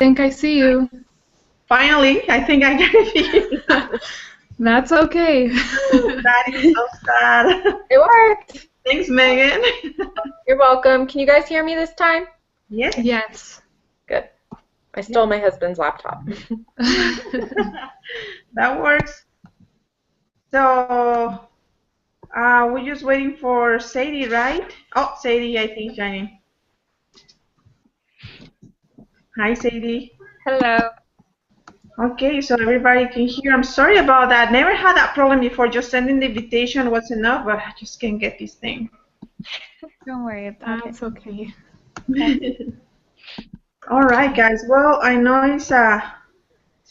think I see you. Finally, I think I can hear you. That's okay. That is so sad. It worked. Thanks, Megan. You're welcome. Can you guys hear me this time? Yes. Yes. Good. I stole my husband's laptop. That works. So, we're just waiting for Sadie, right? Oh, Sadie, I think, joining. Hi, Sadie. Hello. Okay, so everybody can hear. I'm sorry about that. Never had that problem before. Just sending the invitation was enough, but I just can't get this thing. Don't worry about it. That's okay. All right, guys. Well, I know it's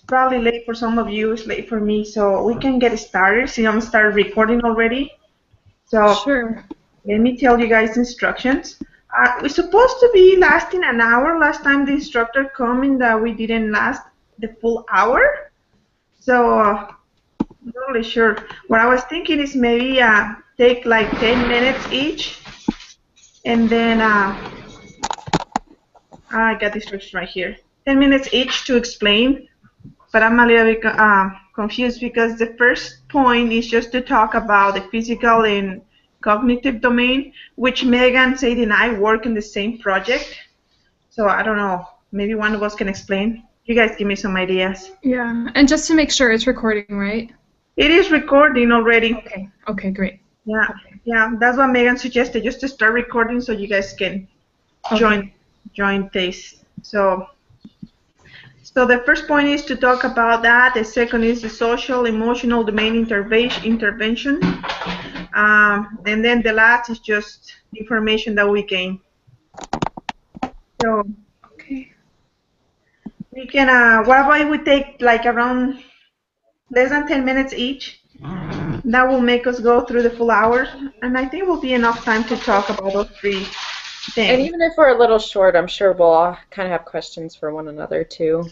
probably late for some of you. It's late for me, so we can get started. See, I'm started recording already. So Sure. let me tell you guys the instructions. We're supposed to be lasting an hour. Last time the instructor coming that we didn't last the full hour. So not really sure. What I was thinking is maybe take like 10 minutes each, and then I got the instructions right here. 10 minutes each to explain, but I'm a little bit confused because the first point is just to talk about the physical and cognitive domain, which Megan, Sadie, and I work in the same project. So I don't know. Maybe one of us can explain. You guys give me some ideas. Yeah. And just to make sure it's recording, right? It is recording already. Okay. Okay, great. Yeah, yeah. That's what Megan suggested, just to start recording so you guys can Okay. join this. So the first point is to talk about that. The second is the social, emotional domain intervention. And then the last is just information that we gain. So Okay. we can, what about we take like around less than 10 minutes each? That will make us go through the full hour, and I think will be enough time to talk about those three things. And even if we're a little short, I'm sure we'll all kind of have questions for one another too.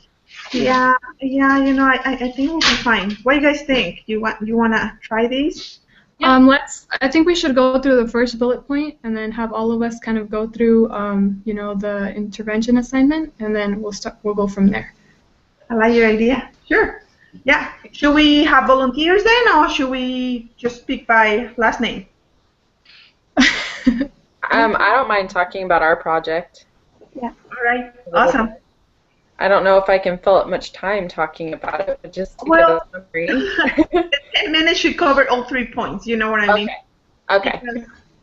Yeah, you know, I think we'll be fine. What do you guys think? You wanna try these? I think we should go through the first bullet point and then have all of us kind of go through, you know, the intervention assignment, and then we'll go from there. I like your idea. Sure. Yeah. Should we have volunteers then, or should we just speak by last name? I don't mind talking about our project. Yeah. All right. Awesome. I don't know if I can fill up much time talking about it, but just to give a summary. 10 minutes should cover all 3 points. You know what I mean? Okay.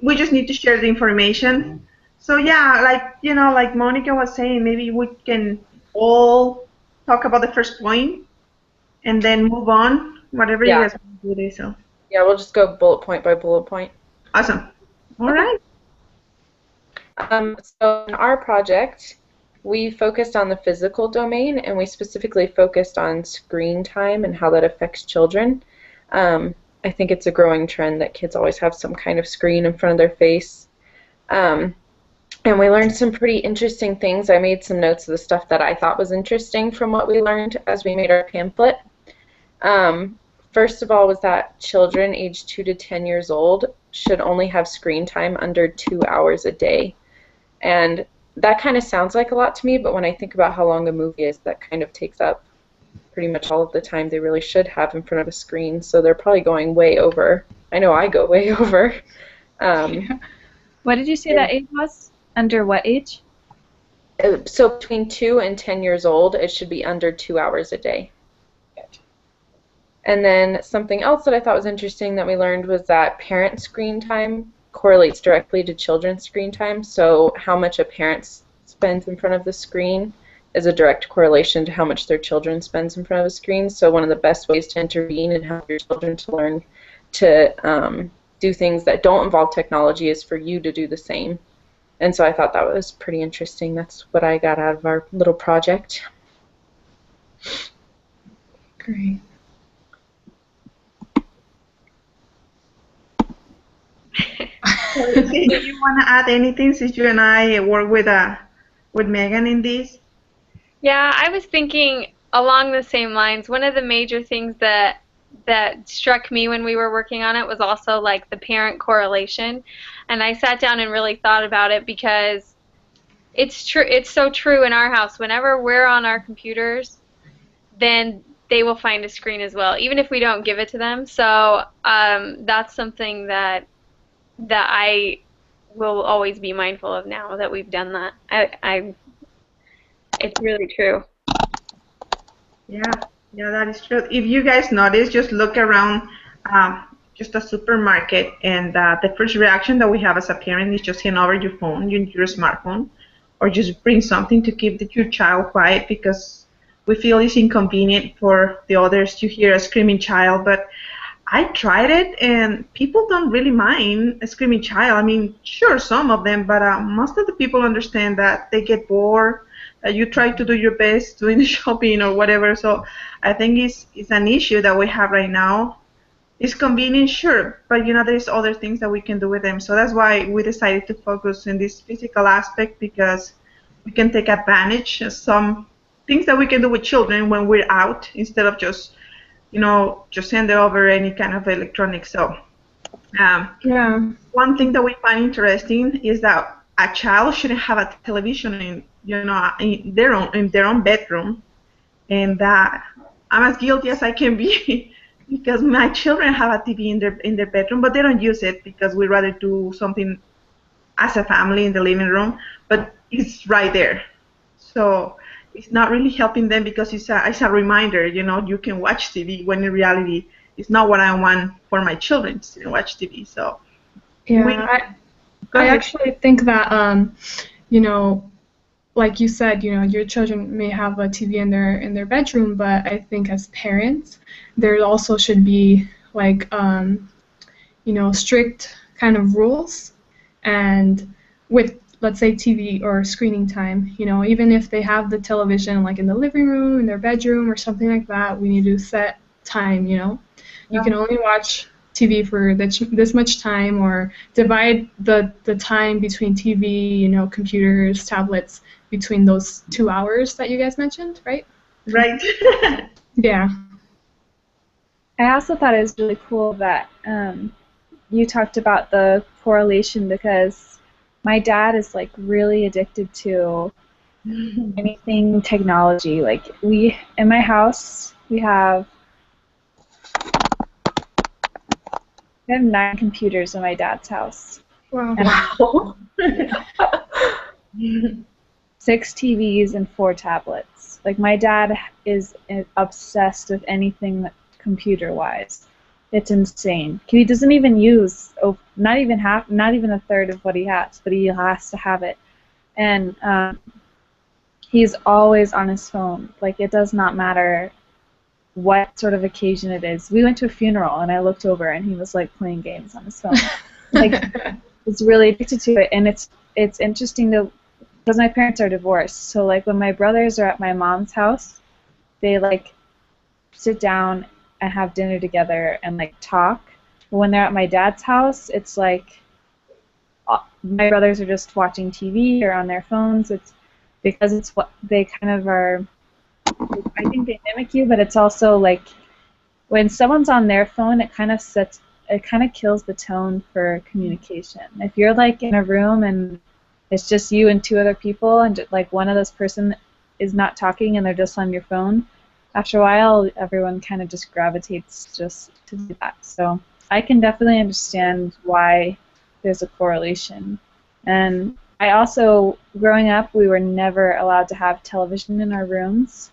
We just need to share the information. So yeah, like like Monica was saying, maybe we can all talk about the first point and then move on, whatever you guys want to do this. So. Yeah, we'll just go bullet point by bullet point. Awesome. All right. So in our project, we focused on the physical domain, and we specifically focused on screen time and how that affects children. I think it's a growing trend that kids always have some kind of screen in front of their face. And we learned some pretty interesting things. I made some notes of the stuff that I thought was interesting from what we learned as we made our pamphlet. First of all was that children aged 2 to 10 years old should only have screen time under 2 hours a day. And that kind of sounds like a lot to me, but when I think about how long a movie is, that kind of takes up pretty much all of the time they really should have in front of a screen, so they're probably going way over. I know I go way over. What did you say that age was? Under what age? So between 2 and 10 years old, it should be under 2 hours a day. And then something else that I thought was interesting that we learned was that parent screen time correlates directly to children's screen time. So how much a parent spends in front of the screen is a direct correlation to how much their children spends in front of a screen. So one of the best ways to intervene and help your children to learn to do things that don't involve technology is for you to do the same. And so I thought that was pretty interesting. That's what I got out of our little project. Great. Do you want to add anything since you and I work with Megan in this? Yeah, I was thinking along the same lines. One of the major things that struck me when we were working on it was also like the parent correlation. And I sat down and really thought about it because it's true. It's so true in our house. Whenever we're on our computers, then they will find a screen as well, even if we don't give it to them. So that's something that I will always be mindful of now that we've done that. It's really true. Yeah, yeah, that is true. If you guys notice, just look around just a supermarket, and the first reaction that we have as a parent is just hand over your phone, your smartphone, or just bring something to keep your child quiet because we feel it's inconvenient for the others to hear a screaming child. But I tried it, and people don't really mind a screaming child. I mean, sure, some of them, but most of the people understand that they get bored, that you try to do your best doing the shopping or whatever. So I think it's an issue that we have right now. It's convenient, sure, but there's other things that we can do with them. So that's why we decided to focus in this physical aspect, because we can take advantage of some things that we can do with children when we're out instead of just send over any kind of electronics. So Yeah. one thing that we find interesting is that a child shouldn't have a television in their own bedroom, and that I'm as guilty as I can be because my children have a TV in their bedroom, but they don't use it because we rather do something as a family in the living room, but it's right there. So it's not really helping them because it's a reminder, you can watch TV, when in reality it's not what I want for my children to watch TV. So Yeah, I actually think that, like you said, your children may have a TV in their bedroom, but I think as parents, there also should be like, strict kind of rules, and with, let's say, TV or screening time, even if they have the television like in the living room, in their bedroom, or something like that, we need to set time. You can only watch TV for this much time, or divide the time between TV, computers, tablets, between those 2 hours that you guys mentioned, right? Right. Yeah. I also thought it was really cool that you talked about the correlation, because my dad is like really addicted to anything technology. Like in my house, we have 9 computers in my dad's house. Wow. And 6 TVs and 4 tablets. Like my dad is obsessed with anything computer-wise. It's insane. He doesn't even use not even a third of what he has, but he has to have it. And he's always on his phone. Like it does not matter what sort of occasion it is. We went to a funeral and I looked over and he was like playing games on his phone. Like it's really addicted to it, and it's interesting because my parents are divorced. So like when my brothers are at my mom's house, they like sit down and have dinner together and like talk. But when they're at my dad's house, it's like my brothers are just watching TV or on their phones. It's because it's what they kind of are. I think they mimic you, but it's also like when someone's on their phone, it kind of kills the tone for communication. If you're like in a room and it's just you and 2 other people, and like one of those person is not talking and they're just on your phone, after a while everyone kind of just gravitates just to do that. So I can definitely understand why there's a correlation. And I also, growing up, we were never allowed to have television in our rooms.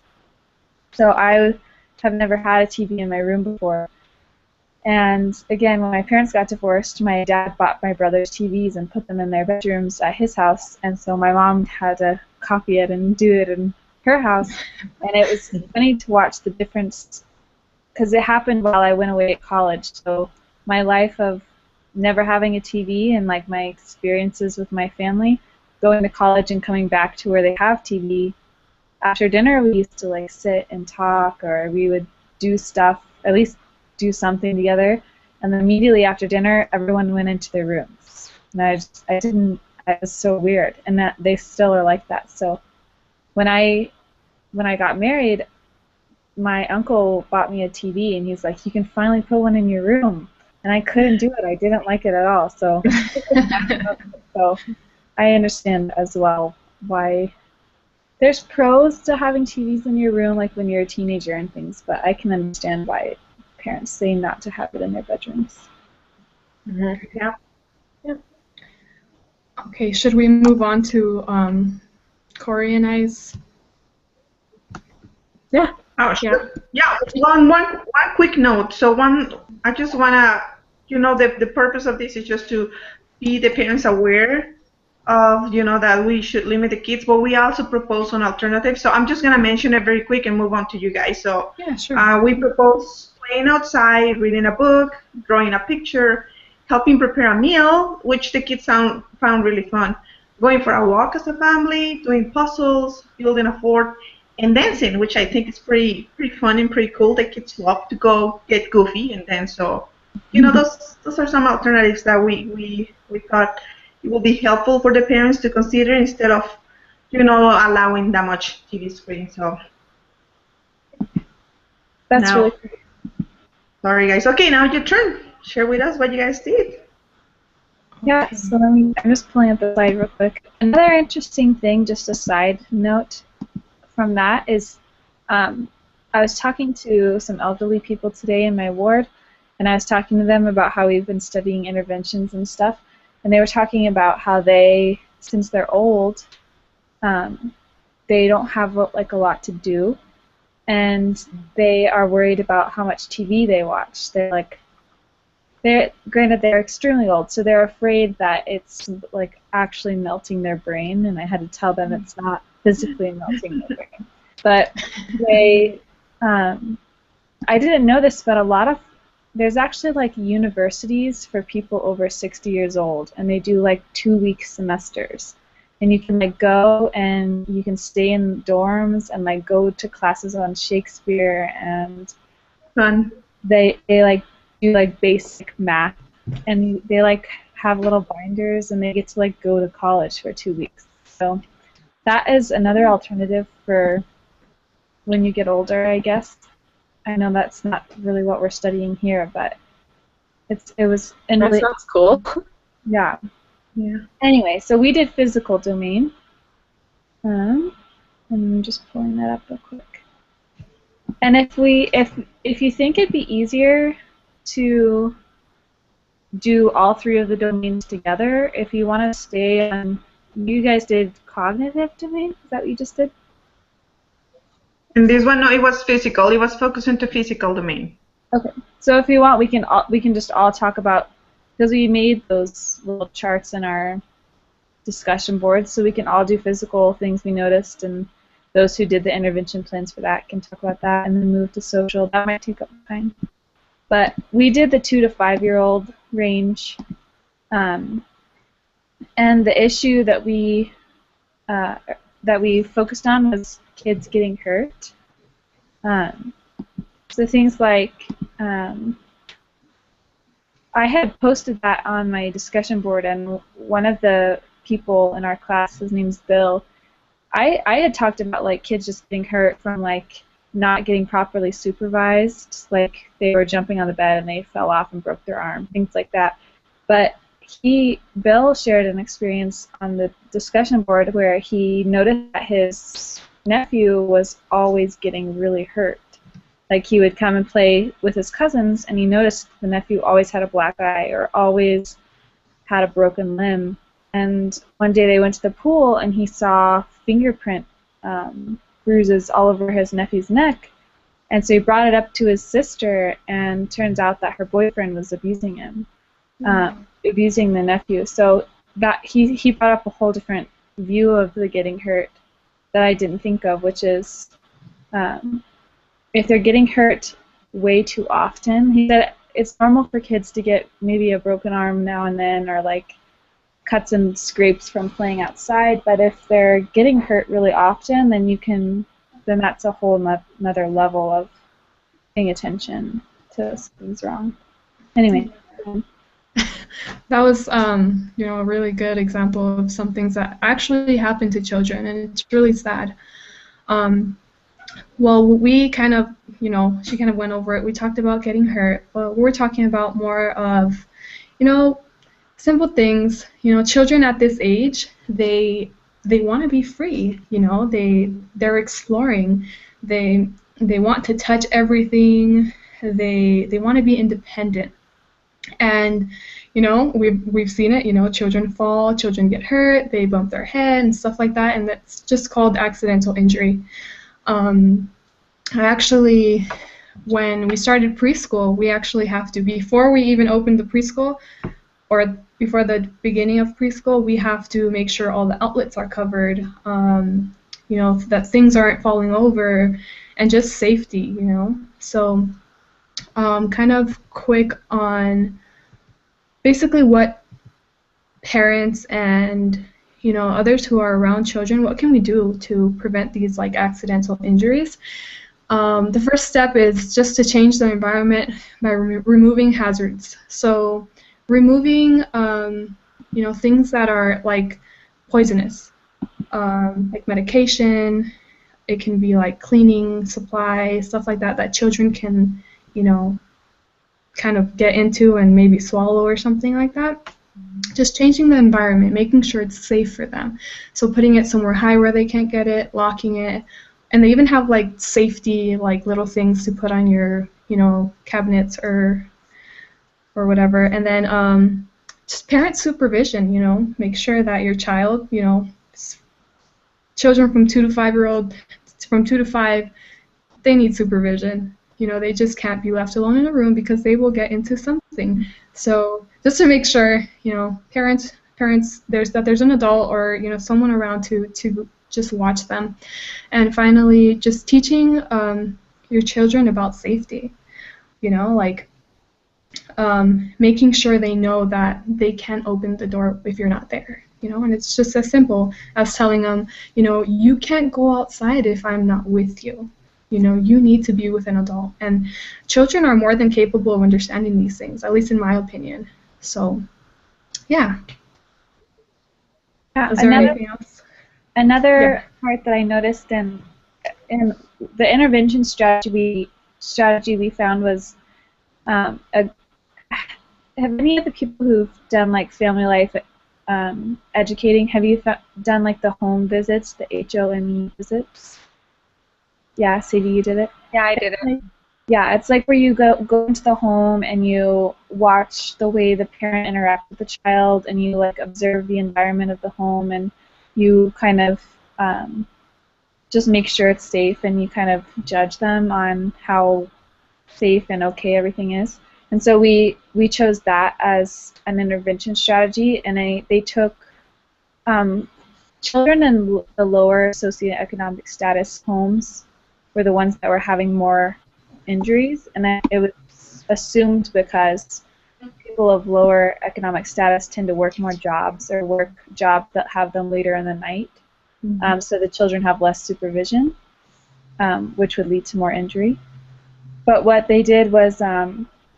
So I have never had a TV in my room before. And again, when my parents got divorced, my dad bought my brothers TVs and put them in their bedrooms at his house, and so my mom had to copy it and do it in her house. And it was funny to watch the difference, because it happened while I went away at college. So my life of never having a TV and like my experiences with my family, going to college and coming back to where they have TV, after dinner we used to like sit and talk, or we would do stuff, at least do something together, and then immediately after dinner everyone went into their rooms. And I was so weird, and that they still are like that. So when I got married, my uncle bought me a TV, and he's like, you can finally put one in your room, and I couldn't do it. I didn't like it at all. So so I understand as well why. There's pros to having TVs in your room, like when you're a teenager and things, but I can understand why parents say not to have it in their bedrooms. Mm-hmm. Yeah. Okay, should we move on to Corey and I's? Yeah. Oh, sure. Yeah. One quick note. So I just wanna, the purpose of this is just to be the parents aware of, that we should limit the kids, but we also propose an alternative. So I'm just gonna mention it very quick and move on to you guys. So Yeah, sure. we propose playing outside, reading a book, drawing a picture, helping prepare a meal, which the kids found really fun, going for a walk as a family, doing puzzles, building a fort, and dancing, which I think is pretty fun and pretty cool. The kids love to go get goofy and dance. So, those are some alternatives that we thought it will be helpful for the parents to consider instead of, allowing that much TV screen. So That's now, really cool. sorry guys. Okay, now your turn. Share with us what you guys did. Yeah, so I'm just pulling up the slide real quick. Another interesting thing, just a side note from that, is I was talking to some elderly people today in my ward, and I was talking to them about how we've been studying interventions and stuff, and they were talking about how they, since they're old, they don't have like a lot to do, and they are worried about how much TV they watch. Granted, they're extremely old, so they're afraid that it's like actually melting their brain, and I had to tell them it's not physically melting their brain. But I didn't know this, but there's actually like universities for people over 60 years old, and they do like 2-week semesters, and you can like go and you can stay in dorms and like go to classes on Shakespeare, and Fun. they like do like basic math, and they like have little binders, and they get to like go to college for 2 weeks. So that is another alternative for when you get older, I guess. I know that's not really what we're studying here, but it was in That really, sounds cool. yeah. Yeah. Anyway, so we did physical domain. And I'm just pulling that up real quick. And if you think it'd be easier to do all 3 of the domains together, if you want to stay on, you guys did cognitive domain? Is that what you just did? And this one, no, it was physical. It was focused into physical domain. Okay. So if you want, we can just all talk about, because we made those little charts in our discussion boards, so we can all do physical things we noticed, and those who did the intervention plans for that can talk about that, and then move to social. That might take up time. But we did the 2 to 5-year-old range, and the issue that we focused on was kids getting hurt. So things like, I had posted that on my discussion board, and one of the people in our class, his name's Bill, I had talked about like kids just getting hurt from like not getting properly supervised, like they were jumping on the bed and they fell off and broke their arm, things like that. But Bill shared an experience on the discussion board where he noticed that his nephew was always getting really hurt. Like he would come and play with his cousins, and he noticed the nephew always had a black eye or always had a broken limb. And one day they went to the pool, and he saw fingerprint bruises all over his nephew's neck. And so he brought it up to his sister, and turns out that her boyfriend was abusing him, abusing the nephew. So that he brought up a whole different view of the getting hurt that I didn't think of, which is if they're getting hurt way too often. He said it's normal for kids to get maybe a broken arm now and then, or like cuts and scrapes from playing outside, but if they're getting hurt really often, then that's a whole another level of paying attention to things wrong. Anyway. That was a really good example of some things that actually happen to children, and it's really sad. Well, we kind of, she kind of went over it. We talked about getting hurt, but we're talking about more of, simple things. Children at this age, they they want to be free. You know, they're exploring. They want to touch everything. They want to be independent. And you know, we've seen it. You know, children fall, children get hurt, they bump their head and stuff like that, and that's just called accidental injury. I actually, when we started preschool, we actually have to, before we even opened the preschool, or before the beginning of preschool, we have to make sure all the outlets are covered, you know, that things aren't falling over, and just safety, you know. So kind of quick on basically what parents and, you know, others who are around children, what can we do to prevent these like accidental injuries? The first step is just to change the environment by removing hazards. So removing, you know, things that are like poisonous, like medication. It can be like cleaning supplies, stuff like that, that children can, you know, kind of get into and maybe swallow or something like that. Just changing the environment, making sure it's safe for them. So putting it somewhere high where they can't get it, locking it, and they even have like safety, like little things to put on your, you know, cabinets or whatever. And then just parent supervision, you know, make sure that your child, you know, children from 2 to 5-year-old, from 2 to 5, they need supervision. You know, they just can't be left alone in a room because they will get into something. So just to make sure, you know, parents, there's an adult or, you know, someone around to just watch them. And finally, just teaching your children about safety. You know, like making sure they know that they can't open the door if you're not there. You know, and it's just as simple as telling them, you know, you can't go outside if I'm not with you. You know, you need to be with an adult. And children are more than capable of understanding these things, at least in my opinion. So, yeah. Is there anything else? Another part that I noticed in the intervention strategy we found was have any of the people who've done like family life educating, have you done like the home visits, the HOME visits? Yeah, Sadie, you did it? Yeah, I did it. Yeah, it's like where you go into the home and you watch the way the parent interacts with the child, and you like observe the environment of the home, and you kind of just make sure it's safe, and you kind of judge them on how safe and okay everything is. And so we chose that as an intervention strategy, and they took children in the lower socioeconomic status homes were the ones that were having more injuries, and it was assumed because people of lower economic status tend to work more jobs or work jobs that have them later in the night. Mm-hmm. So the children have less supervision, which would lead to more injury. But what they did was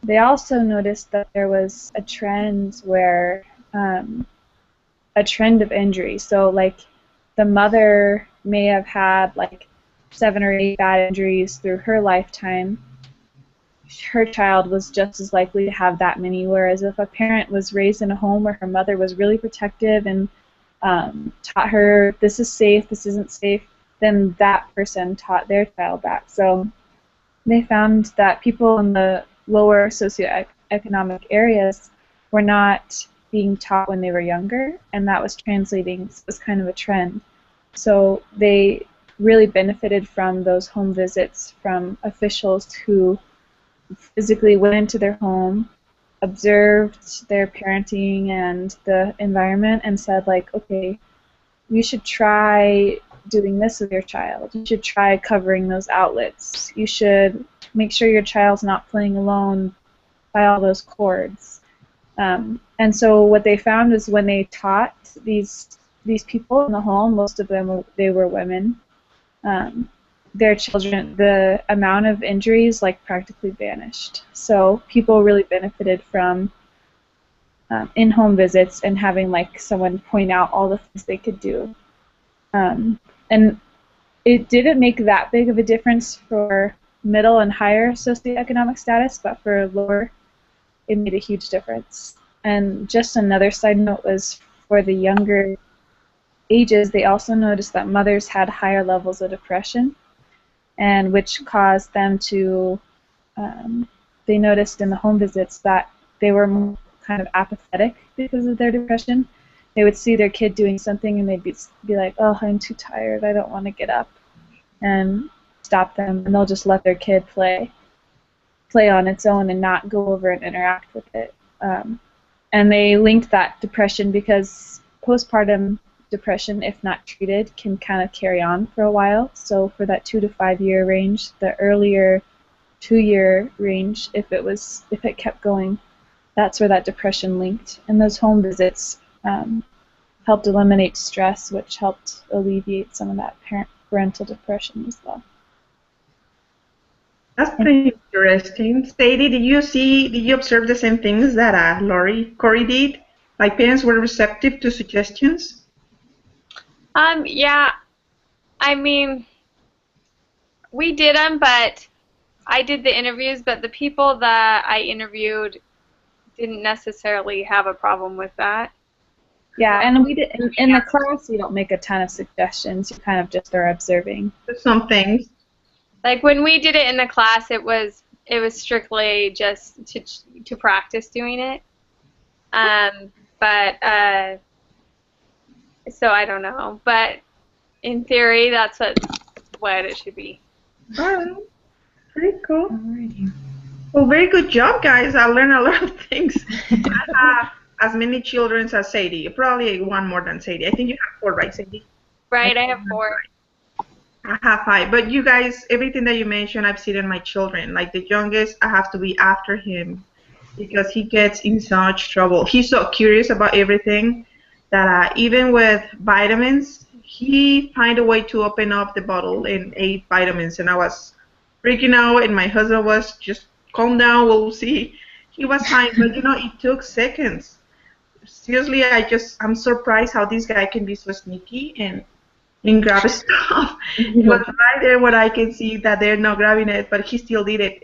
they also noticed that there was a trend where a trend of injury. So like the mother may have had like 7 or 8 bad injuries through her lifetime. Her child was just as likely to have that many, whereas if a parent was raised in a home where her mother was really protective and taught her this is safe, this isn't safe, then that person taught their child that. So they found that people in the lower socioeconomic areas were not being taught when they were younger, and that was translating. So it was kind of a trend. So they really benefited from those home visits from officials who physically went into their home, observed their parenting and the environment, and said, like, okay, you should try doing this with your child. You should try covering those outlets. You should make sure your child's not playing alone by all those cords. And so what they found is when they taught these people in the home, most of them they were women, their children, the amount of injuries like practically vanished. So people really benefited from in-home visits and having like someone point out all the things they could do. And it didn't make that big of a difference for middle and higher socioeconomic status, but for lower, it made a huge difference. And just another side note was for the younger ages, they also noticed that mothers had higher levels of depression, and which caused them to, they noticed in the home visits that they were more kind of apathetic because of their depression. They would see their kid doing something and they'd be like, oh, I'm too tired, I don't want to get up, and stop them, and they'll just let their kid play on its own and not go over and interact with it. And they linked that depression because postpartum depression, if not treated, can kind of carry on for a while. So for that 2 to 5 year range, the earlier 2-year range, if it kept going, that's where that depression linked. And those home visits helped eliminate stress, which helped alleviate some of that parental depression as well. That's pretty interesting. Sadie, did you observe the same things that Corey did? Like parents were receptive to suggestions? Yeah. I mean, we did them, but I did the interviews, but the people that I interviewed didn't necessarily have a problem with that. Yeah, and we did in the class. You don't make a ton of suggestions. You kind of just are observing. Some things. Like when we did it in the class, it was strictly just to practice doing it. So I don't know, but in theory, that's what it should be. All right. Pretty cool. Alrighty. Well, very good job, guys. I learned a lot of things. I have as many children as Sadie. Probably one more than Sadie. I think you have 4, right, Sadie? Right, I have 4. I have 5. But you guys, everything that you mentioned, I've seen in my children. Like the youngest, I have to be after him because he gets in such trouble. He's so curious about everything that even with vitamins, he find a way to open up the bottle and ate vitamins. And I was freaking out, and my husband was just, calm down, we'll see. He was fine, but it took seconds. Seriously, I'm surprised how this guy can be so sneaky and grab stuff. It was right there where I can see that they're not grabbing it, but he still did it.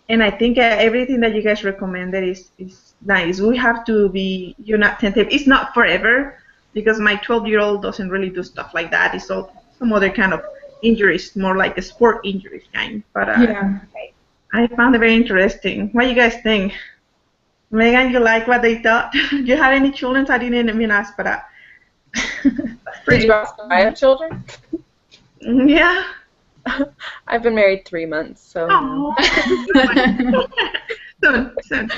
And I think everything that you guys recommended is nice. We have to be attentive. It's not forever because my 12-year-old doesn't really do stuff like that. It's all some other kind of injuries, more like a sport injuries kind. But Yeah. I found it very interesting. What do you guys think? Megan, you like what they thought? Do you have any children? I didn't even ask, but Did you ask if I have children? yeah. I've been married 3 months, so. Oh. Soon.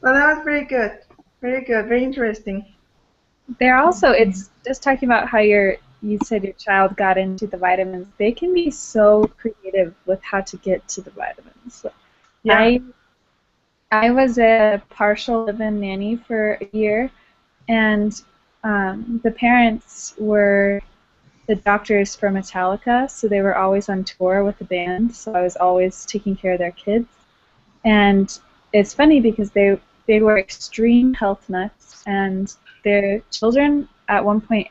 Well, that was very good. Very good. Very interesting. They're also, it's just talking about how you said your child got into the vitamins. They can be so creative with how to get to the vitamins. Yeah. I was a partial live-in nanny for a year, and the parents were the doctors for Metallica, so they were always on tour with the band, so I was always taking care of their kids. And it's funny because they were extreme health nuts, and their children at one point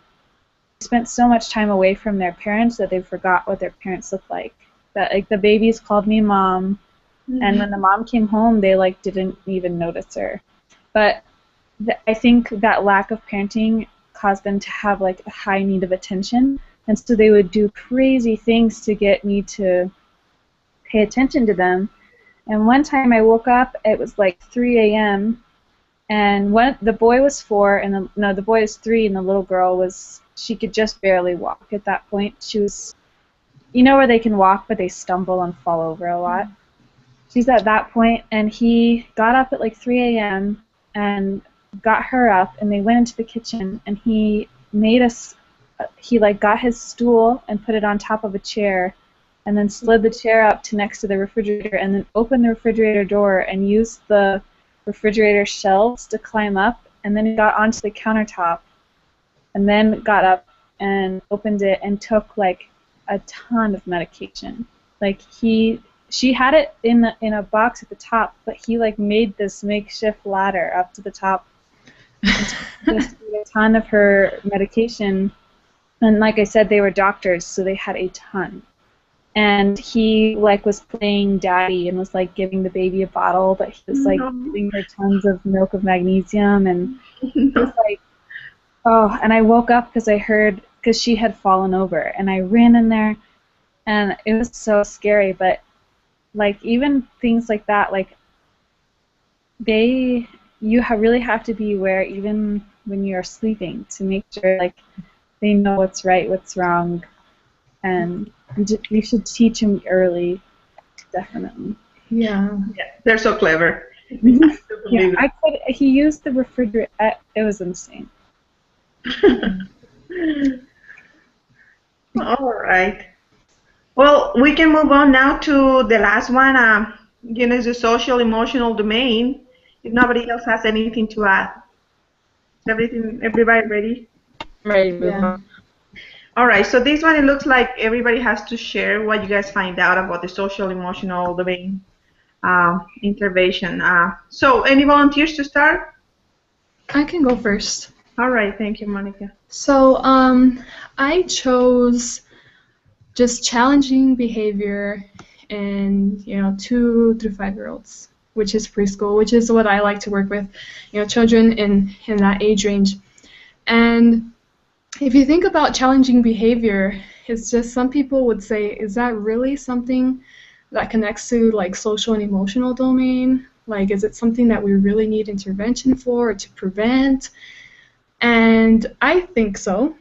spent so much time away from their parents that they forgot what their parents looked like. That the babies called me mom, and when the mom came home, they didn't even notice her. But I think that lack of parenting caused them to have a high need of attention, and so they would do crazy things to get me to pay attention to them. And one time I woke up, it was 3 a.m. and the boy was 4, and the boy is 3, and the little girl she could just barely walk at that point. She was, where they can walk but they stumble and fall over a lot. She's at that point, and he got up at 3 a.m. and got her up, and they went into the kitchen, and he got his stool and put it on top of a chair, and then slid the chair up to next to the refrigerator, and then opened the refrigerator door and used the refrigerator shelves to climb up, and then he got onto the countertop, and then got up and opened it and took a ton of medication. She had it in a box at the top, but he made this makeshift ladder up to the top. Just a ton of her medication, and like I said, they were doctors, so they had a ton. And he was playing daddy and was giving the baby a bottle, but he was giving her tons of milk of magnesium, and it was Oh, and I woke up because I heard, because she had fallen over, and I ran in there, and it was so scary. But like even things like that, like really have to be aware even when you're sleeping to make sure like they know what's right, what's wrong, and you should teach them early, definitely. Yeah. Yeah, they're so clever. Yeah, he used the refrigerator. It was insane. All right. Well, we can move on now to the last one. Is the social emotional domain. If nobody else has anything to add, everybody ready? Ready to move Yeah. on? All right. So this one, it looks like everybody has to share what you guys find out about the social emotional domain intervention. So, any volunteers to start? I can go first. All right. Thank you, Monica. So, I chose just challenging behavior in 2 through 5-year-olds, which is preschool, which is what I like to work with, children in that age range. And if you think about challenging behavior, it's just some people would say, is that really something that connects to like social and emotional domain? Like, is it something that we really need intervention for or to prevent? And I think so.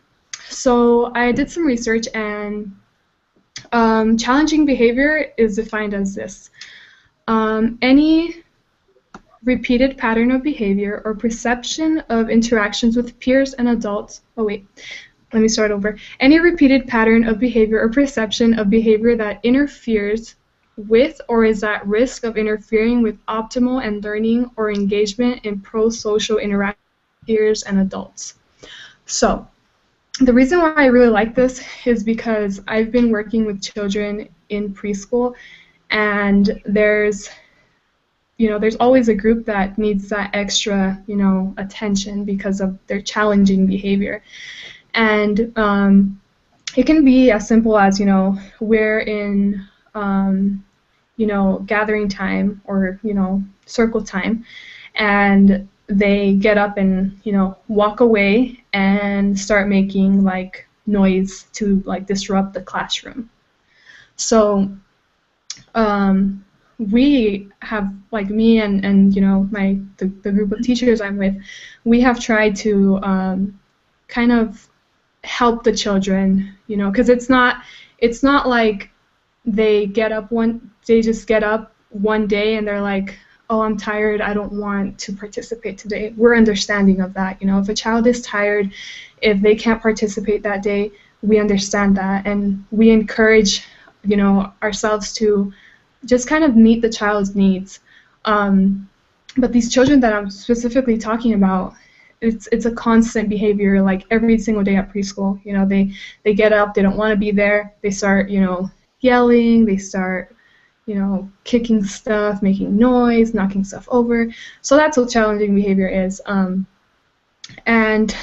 So I did some research, and challenging behavior is defined as this. Any repeated pattern of behavior or perception of interactions with peers and adults. Oh, wait. Let me start over. Any repeated pattern of behavior or perception of behavior that interferes with or is at risk of interfering with optimal and learning or engagement in pro-social interaction with peers and adults. So, the reason why I really like this is because I've been working with children in preschool, and there's always a group that needs that extra, attention because of their challenging behavior. And it can be as simple as, we're in, gathering time or, circle time, and they get up and, walk away and start making, like, noise to, like, disrupt the classroom. So we have, like, me and the group of teachers I'm with, we have tried to kind of help the children, because it's not like they just get up one day and they're like, oh, I'm tired, I don't want to participate today. We're understanding of that. If a child is tired, if they can't participate that day, we understand that, and we encourage, ourselves to just kind of meet the child's needs. But these children that I'm specifically talking about, it's a constant behavior, like every single day at preschool. They get up, they don't want to be there, they start, yelling, they start, kicking stuff, making noise, knocking stuff over. So that's what challenging behavior is. And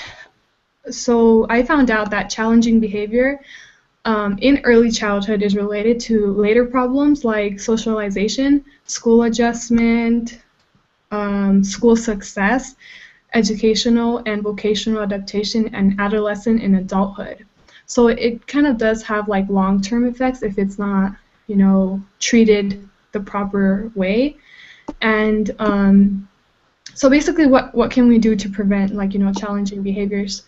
so I found out that challenging behavior in early childhood is related to later problems like socialization, school adjustment, school success, educational and vocational adaptation, and adolescent and adulthood. So it kind of does have like long-term effects if it's not, treated the proper way. And so basically, what can we do to prevent, like, challenging behaviors?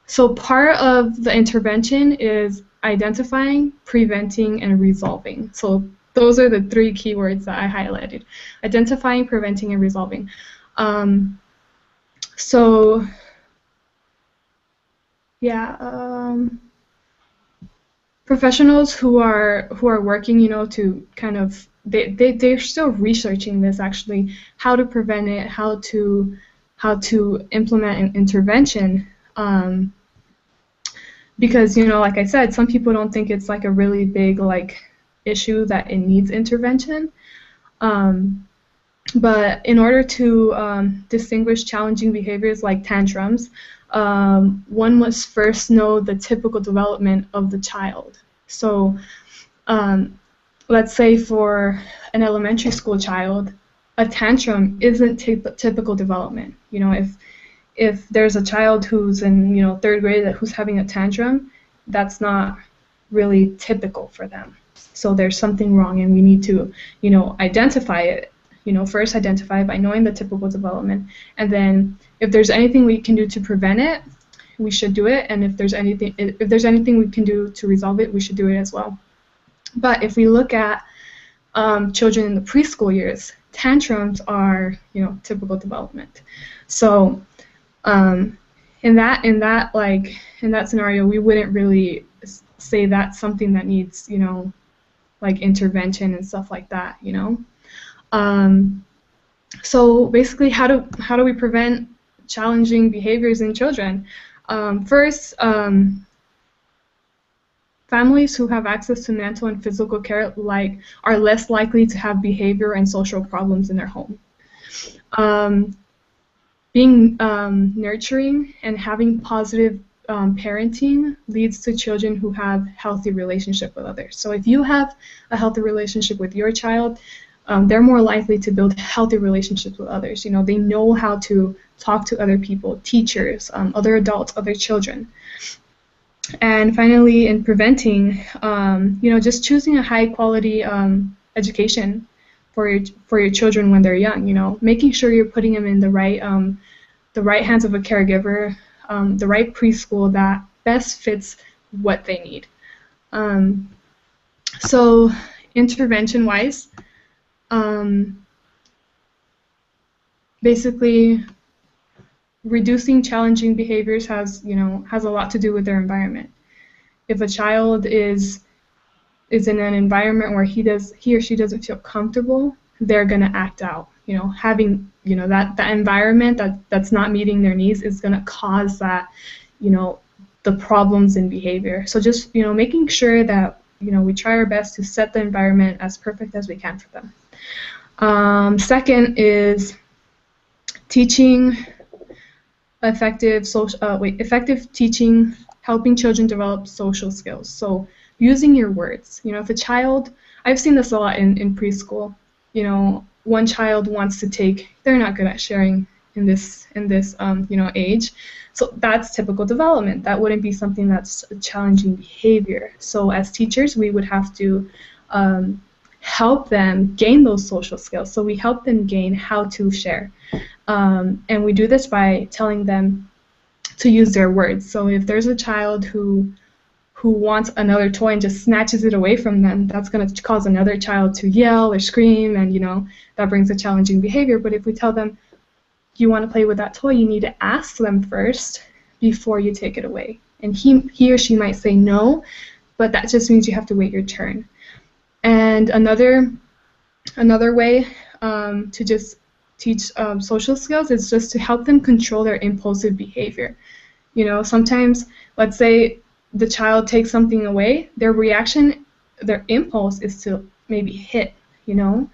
So part of the intervention is identifying, preventing, and resolving. So those are the 3 keywords that I highlighted: identifying, preventing, and resolving. So yeah, professionals who are working, to kind of they're still researching this, actually, how to prevent it, how to implement an intervention. Because, like I said, some people don't think it's like a really big like issue that it needs intervention. But in order to distinguish challenging behaviors like tantrums, one must first know the typical development of the child. So let's say for an elementary school child, a tantrum isn't typical development. if there's a child who's in, you know, 3rd grade who's having a tantrum, that's not really typical for them. So there's something wrong, and we need to, you know, identify it. You know, first identify by knowing the typical development, and then if there's anything we can do to prevent it, we should do it. And if there's anything we can do to resolve it, we should do it as well. But if we look at children in the preschool years, tantrums are, you know, typical development. So in that scenario, we wouldn't really say that's something that needs, you know, like intervention and stuff like that, you know. So basically, how do we prevent challenging behaviors in children? First, families who have access to mental and physical care are less likely to have behavior and social problems in their home. Being nurturing and having positive parenting leads to children who have healthy relationship with others. So if you have a healthy relationship with your child, they're more likely to build healthy relationships with others. You know, they know how to talk to other people, teachers, other adults, other children. And finally, in preventing, you know, just choosing a high-quality education for your children when they're young. You know, making sure you're putting them in the right hands of a caregiver, the right preschool that best fits what they need. So, intervention-wise, basically, reducing challenging behaviors has a lot to do with their environment. If a child is in an environment where he or she doesn't feel comfortable, they're gonna act out. You know, having, you know, that environment that's not meeting their needs is gonna cause that, you know, the problems in behavior. So just, you know, making sure that, you know, we try our best to set the environment as perfect as we can for them. Second is teaching. Effective teaching, helping children develop social skills. So using your words. You know, if a child, I've seen this a lot in preschool. You know, one child wants to they're not good at sharing in this you know, age. So that's typical development. That wouldn't be something that's a challenging behavior. So as teachers, we would have to help them gain those social skills. So we help them gain how to share. And we do this by telling them to use their words. So if there's a child who wants another toy and just snatches it away from them, that's going to cause another child to yell or scream, and, you know, that brings a challenging behavior. But if we tell them, you want to play with that toy, you need to ask them first before you take it away. And he or she might say no, but that just means you have to wait your turn. And another way to just teach social skills is just to help them control their impulsive behavior. You know, sometimes, let's say the child takes something away, their reaction, their impulse is to maybe hit, you know,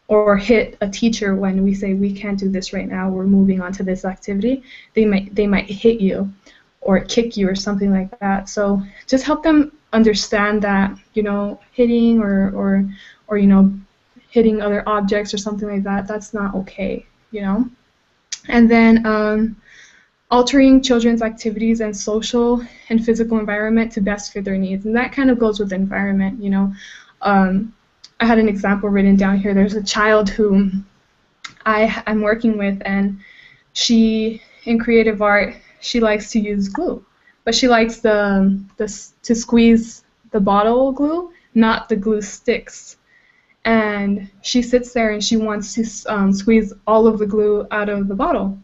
or hit a teacher when we say we can't do this right now, we're moving on to this activity. They might hit you or kick you or something like that. So just help them understand that, you know, hitting or you know, hitting other objects or something like that, that's not okay, you know. And then altering children's activities and social and physical environment to best fit their needs. And that kind of goes with environment, you know. I had an example written down here. There's a child who I'm working with, and she, in creative art, she likes to use glue. But she likes to squeeze the bottle glue, not the glue sticks. And she sits there and she wants to squeeze all of the glue out of the bottle.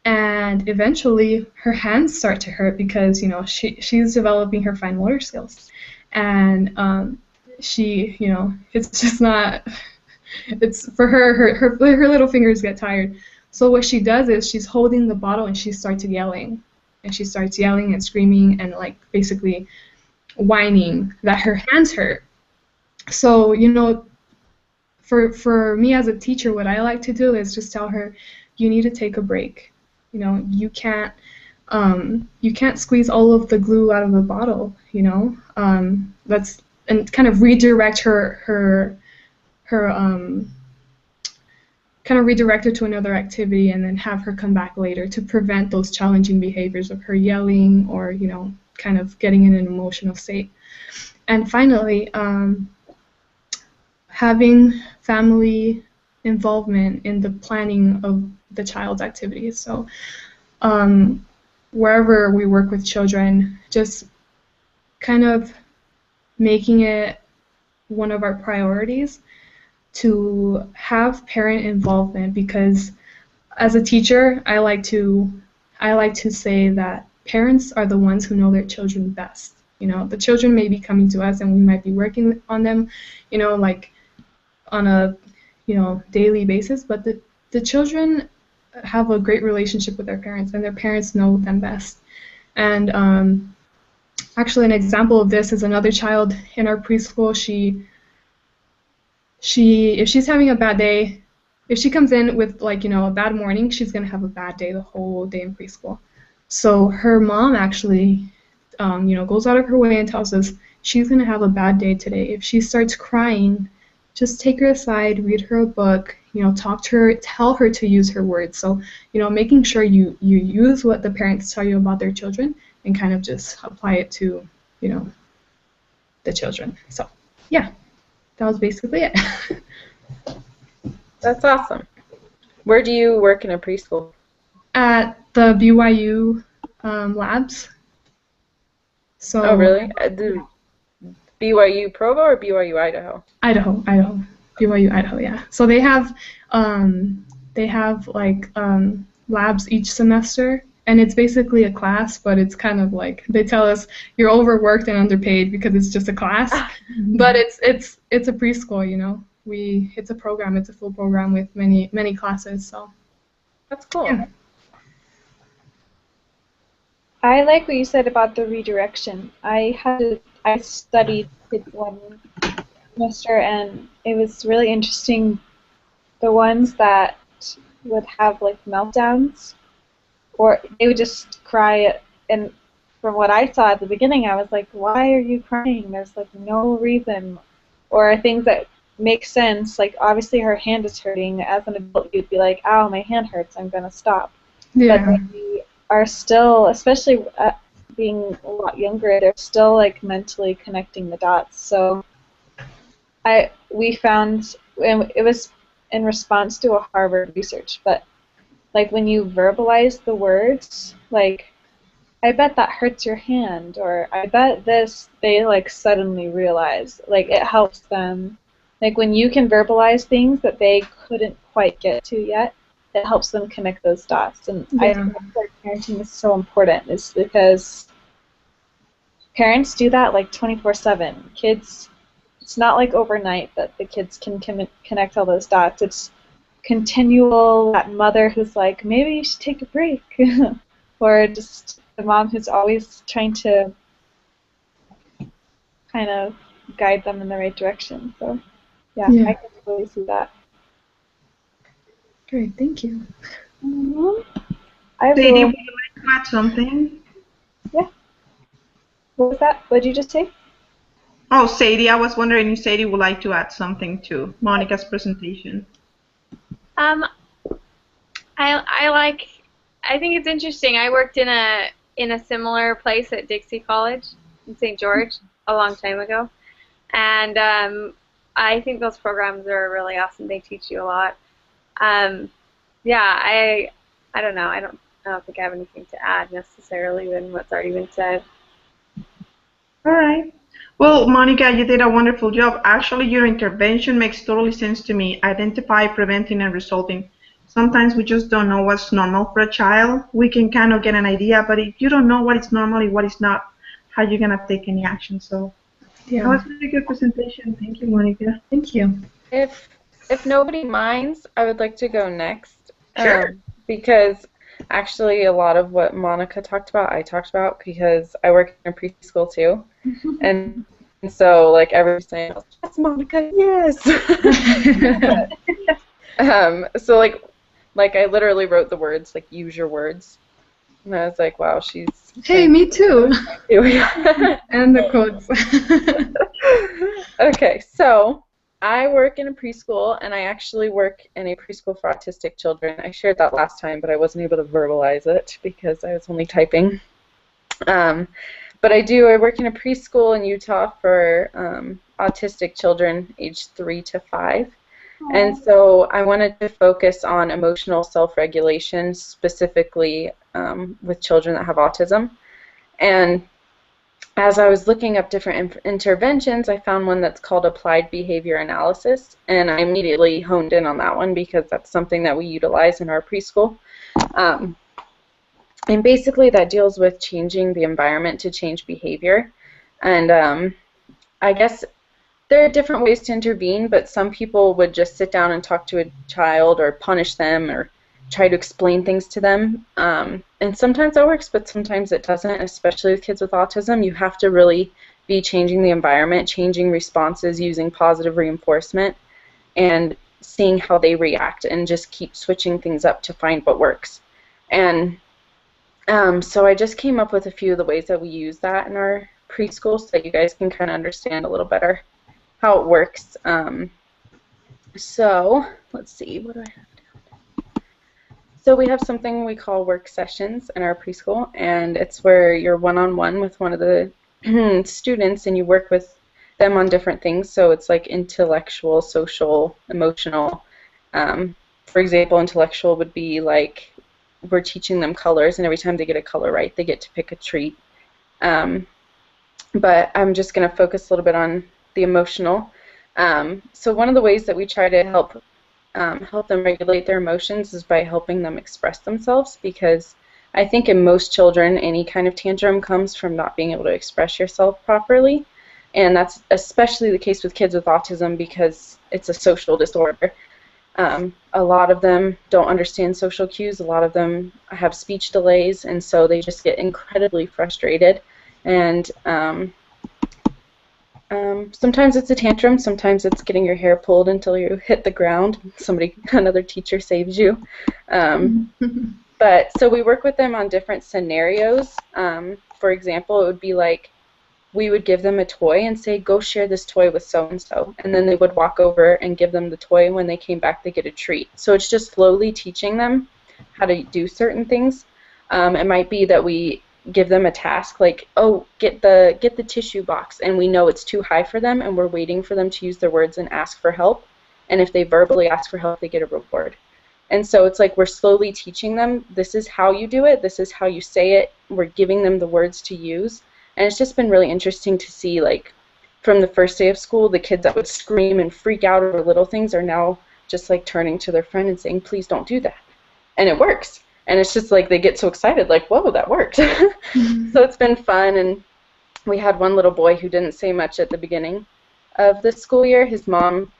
And eventually her hands start to hurt because, you know, she's developing her fine motor skills. And she, you know, it's just not, it's for her little fingers get tired. So what she does is she's holding the bottle and she starts yelling. And she starts yelling and screaming and, like, basically whining that her hands hurt. So, you know, for me as a teacher, what I like to do is just tell her, you need to take a break. You know, you can't squeeze all of the glue out of the bottle, you know. And kind of redirect her kind kind of redirect her to another activity and then have her come back later to prevent those challenging behaviors of her yelling or, kind of getting in an emotional state. And finally, having family involvement in the planning of the child's activities. So wherever we work with children, just kind of making it one of our priorities to have parent involvement, because as a teacher, I like to say that parents are the ones who know their children best. The children may be coming to us and we might be working on them, like on a, daily basis, but the children have a great relationship with their parents and their parents know them best. And actually an example of this is another child in our preschool. If she's having a bad day, if she comes in with a bad morning, she's going to have a bad day the whole day in preschool. So her mom actually goes out of her way and tells us she's going to have a bad day today. If she starts crying, just take her aside, read her a book, talk to her, tell her to use her words. So, making sure you use what the parents tell you about their children and kind of just apply it to, the children. So, yeah, that was basically it. That's awesome. Where do you work in a preschool? At the BYU labs. So, oh, really? The BYU Provo or BYU Idaho? Idaho. BYU Idaho, yeah. So they have labs each semester, and it's basically a class, but it's kind of like they tell us you're overworked and underpaid because it's just a class. But it's a preschool, it's a program, it's a full program with many classes. So that's cool. Yeah. I like what you said about the redirection. I studied it one semester, and it was really interesting. The ones that would have meltdowns, or they would just cry, and from what I saw at the beginning, I was like, why are you crying? There's no reason. Or things that make sense, obviously her hand is hurting. As an adult, you'd be like, ow, my hand hurts, I'm going to stop. Yeah. But they are still, especially being a lot younger, they're still mentally connecting the dots. So we found, and it was in response to a Harvard research, but when you verbalize the words, I bet that hurts your hand, or I bet this, they suddenly realize, it helps them. When you can verbalize things that they couldn't quite get to yet, it helps them connect those dots. And I think that's why parenting is so important, is because parents do that 24/7. Kids, it's not overnight that the kids can connect all those dots. It's continual, that mother who's maybe you should take a break, or just the mom who's always trying to kind of guide them in the right direction. So yeah. I can really see that. Great, thank you. Sadie, would you like to add something? Yeah. What was that? What did you just say? Oh, Sadie, I was wondering if Sadie would like to add something to Monica's presentation. I think it's interesting. I worked in a similar place at Dixie College in St. George a long time ago, and I think those programs are really awesome. They teach you a lot. Yeah, I don't know. I don't think I have anything to add necessarily than what's already been said. All right. Well, Monica, you did a wonderful job. Actually, your intervention makes totally sense to me. Identify, preventing, and resolving. Sometimes we just don't know what's normal for a child. We can kind of get an idea, but if you don't know what is normal and what is not, how are you going to take any action? So Yeah. that was a really good presentation. Thank you, Monica. Thank you. If nobody minds, I would like to go next. Sure. Because actually a lot of what Monica talked about, I talked about, because I work in a preschool too. And so everybody's saying, that's Monica, yes. So I literally wrote the words, use your words. And I was like, wow, she's... Hey, me too. And the quotes. Okay, so I work in a preschool, and I actually work in a preschool for autistic children. I shared that last time, but I wasn't able to verbalize it because I was only typing. But I work in a preschool in Utah for autistic children aged 3 to 5. And so I wanted to focus on emotional self-regulation, specifically with children that have autism. And as I was looking up different interventions, I found one that's called applied behavior analysis, and I immediately honed in on that one because that's something that we utilize in our preschool. And basically that deals with changing the environment to change behavior. And I guess there are different ways to intervene, but some people would just sit down and talk to a child or punish them or try to explain things to them. And sometimes that works, but sometimes it doesn't, especially with kids with autism. You have to really be changing the environment, changing responses, using positive reinforcement, and seeing how they react, and just keep switching things up to find what works. And so I just came up with a few of the ways that we use that in our preschool so that you guys can kind of understand a little better how it works. So let's see, what do I have? So we have something we call work sessions in our preschool, and it's where you're one-on-one with one of the students and you work with them on different things. So it's like intellectual, social, emotional. For example, intellectual would be like we're teaching them colors, and every time they get a color right, they get to pick a treat. But I'm just going to focus a little bit on the emotional. So one of the ways that we try to help them regulate their emotions is by helping them express themselves, because I think in most children any kind of tantrum comes from not being able to express yourself properly, and that's especially the case with kids with autism because it's a social disorder. A lot of them don't understand social cues, a lot of them have speech delays, and so they just get incredibly frustrated, and sometimes it's a tantrum, sometimes it's getting your hair pulled until you hit the ground. Another teacher saves you. But so we work with them on different scenarios. For example, it would be like we would give them a toy and say, go share this toy with so-and-so. And then they would walk over and give them the toy, and when they came back, they get a treat. So it's just slowly teaching them how to do certain things. It might be that we give them a task like, oh, get the tissue box, and we know it's too high for them, and we're waiting for them to use their words and ask for help, and if they verbally ask for help, they get a reward. And so it's like we're slowly teaching them, this is how you do it, this is how you say it, we're giving them the words to use, and it's just been really interesting to see, like, from the first day of school, the kids that would scream and freak out over little things are now just like turning to their friend and saying, please don't do that, and it works. And it's just like they get so excited, like, whoa, that worked. So it's been fun. And we had one little boy who didn't say much at the beginning of the school year. His mom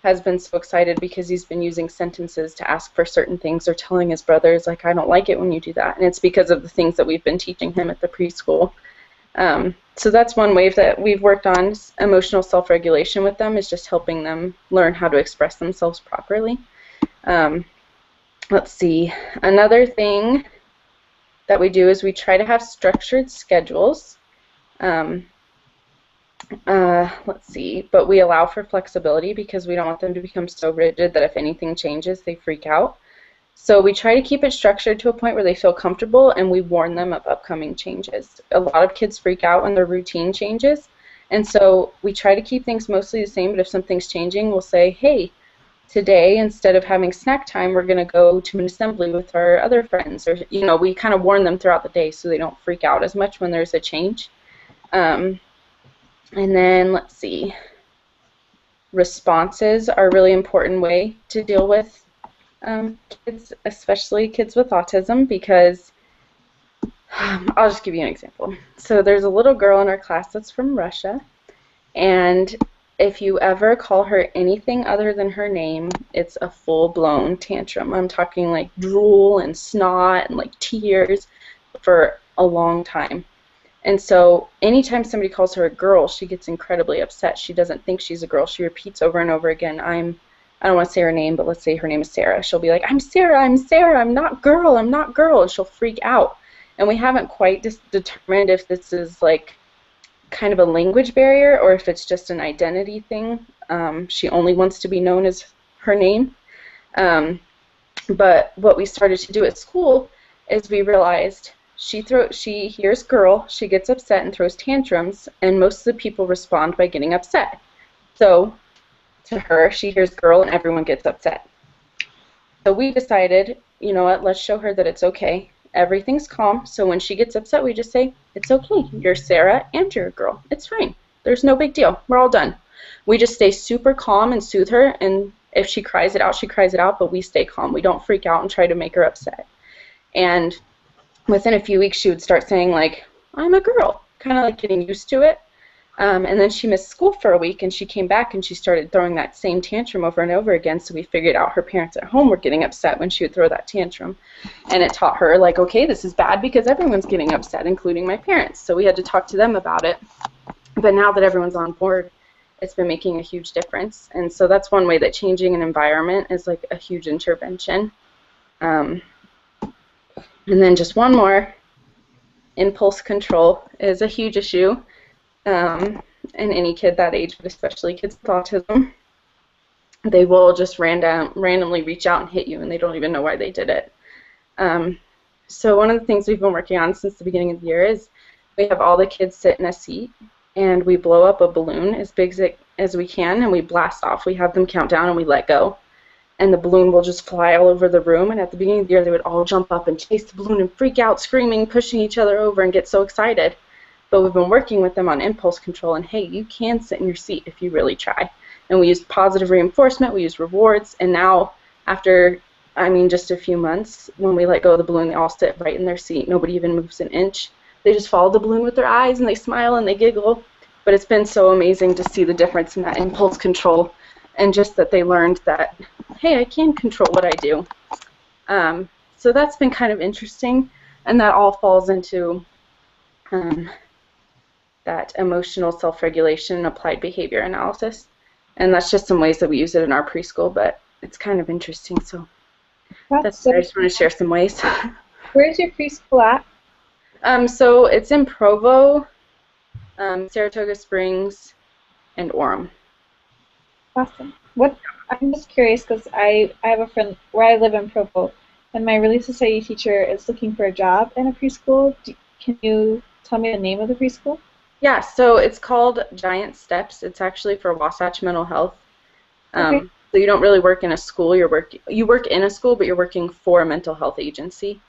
has been so excited because he's been using sentences to ask for certain things or telling his brothers, like, I don't like it when you do that. And it's because of the things that we've been teaching him at the preschool. So that's one way that we've worked on emotional self-regulation with them, is just helping them learn how to express themselves properly. Let's see, another thing that we do is we try to have structured schedules. Let's see, but we allow for flexibility because we don't want them to become so rigid that if anything changes, they freak out. So we try to keep it structured to a point where they feel comfortable, and we warn them of upcoming changes. A lot of kids freak out when their routine changes, and so we try to keep things mostly the same, but if something's changing, we'll say, hey, today, instead of having snack time, we're going to go to an assembly with our other friends. Or, you know, we kind of warn them throughout the day so they don't freak out as much when there's a change. And then, let's see, responses are a really important way to deal with kids, especially kids with autism, because I'll just give you an example. So there's a little girl in our class that's from Russia, and if you ever call her anything other than her name, it's a full-blown tantrum. I'm talking like drool and snot and like tears for a long time. And so anytime somebody calls her a girl, she gets incredibly upset. She doesn't think she's a girl. She repeats over and over again, I don't want to say her name, but let's say her name is Sarah. She'll be like, I'm Sarah, I'm not girl, I'm not girl, and she'll freak out. And we haven't quite determined if this is like kind of a language barrier or if it's just an identity thing She only wants to be known as her name. But what we started to do at school is we realized she hears girl, she gets upset and throws tantrums, and most of the people respond by getting upset. So to her, she hears girl and everyone gets upset. So we decided, you know what, let's show her that it's okay. Everything's calm, so when she gets upset, we just say, it's okay, you're Sarah and you're a girl. It's fine. There's no big deal. We're all done. We just stay super calm and soothe her, and if she cries it out, she cries it out, but we stay calm. We don't freak out and try to make her upset. And within a few weeks, she would start saying, like, I'm a girl, kind of like getting used to it. And then she missed school for a week, and she came back, and she started throwing that same tantrum over and over again, so we figured out her parents at home were getting upset when she would throw that tantrum. And it taught her, like, okay, this is bad because everyone's getting upset, including my parents. So we had to talk to them about it. But now that everyone's on board, it's been making a huge difference. And so that's one way that changing an environment is like a huge intervention. And then just one more, impulse control is a huge issue in any kid that age, but especially kids with autism. They will just randomly reach out and hit you, and they don't even know why they did it. So one of the things we've been working on since the beginning of the year is we have all the kids sit in a seat, and we blow up a balloon as big as we can, and we blast off. We have them count down, and we let go. And the balloon will just fly all over the room, and at the beginning of the year, they would all jump up and chase the balloon and freak out, screaming, pushing each other over, and get so excited. But we've been working with them on impulse control, and hey, you can sit in your seat if you really try. And we used positive reinforcement, we used rewards, and now after, just a few months, when we let go of the balloon, they all sit right in their seat. Nobody even moves an inch. They just follow the balloon with their eyes, and they smile, and they giggle. But it's been so amazing to see the difference in that impulse control, and just that they learned that, hey, I can control what I do. So that's been kind of interesting, and that all falls into that emotional self-regulation and applied behavior analysis. And that's just some ways that we use it in our preschool, but it's kind of interesting. So that's I just want to share some ways. Where's your preschool at? So it's in Provo, Saratoga Springs, and Orem. Awesome. I'm just curious because I have a friend where I live in Provo, and my Relief Society teacher is looking for a job in a preschool. Can you tell me the name of the preschool? Yeah, so it's called Giant Steps. It's actually for Wasatch Mental Health. Okay. So you don't really work in a school. You work in a school, but you're working for a mental health agency.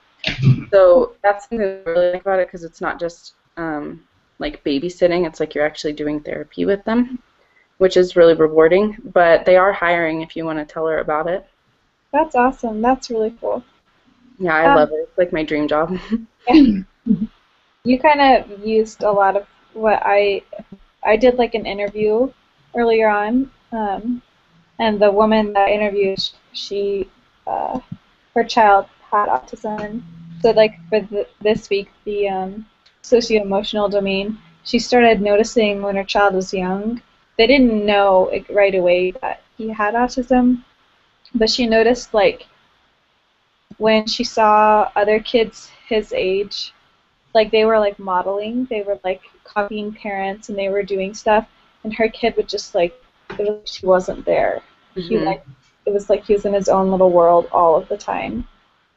So that's something I really like about it because it's not just like babysitting. It's like you're actually doing therapy with them, which is really rewarding. But they are hiring if you want to tell her about it. That's awesome. That's really cool. Yeah, I love it. It's like my dream job. You kind of used a lot of what I did, like an interview earlier on, and the woman that I interviewed, she her child had autism. So like for this week, the socio-emotional domain, she started noticing when her child was young. They didn't know right away that he had autism, but she noticed like when she saw other kids his age, like they were like modeling, they were like copying parents, and they were doing stuff, and her kid would just like, it was like she wasn't there. Mm-hmm. It was like he was in his own little world all of the time.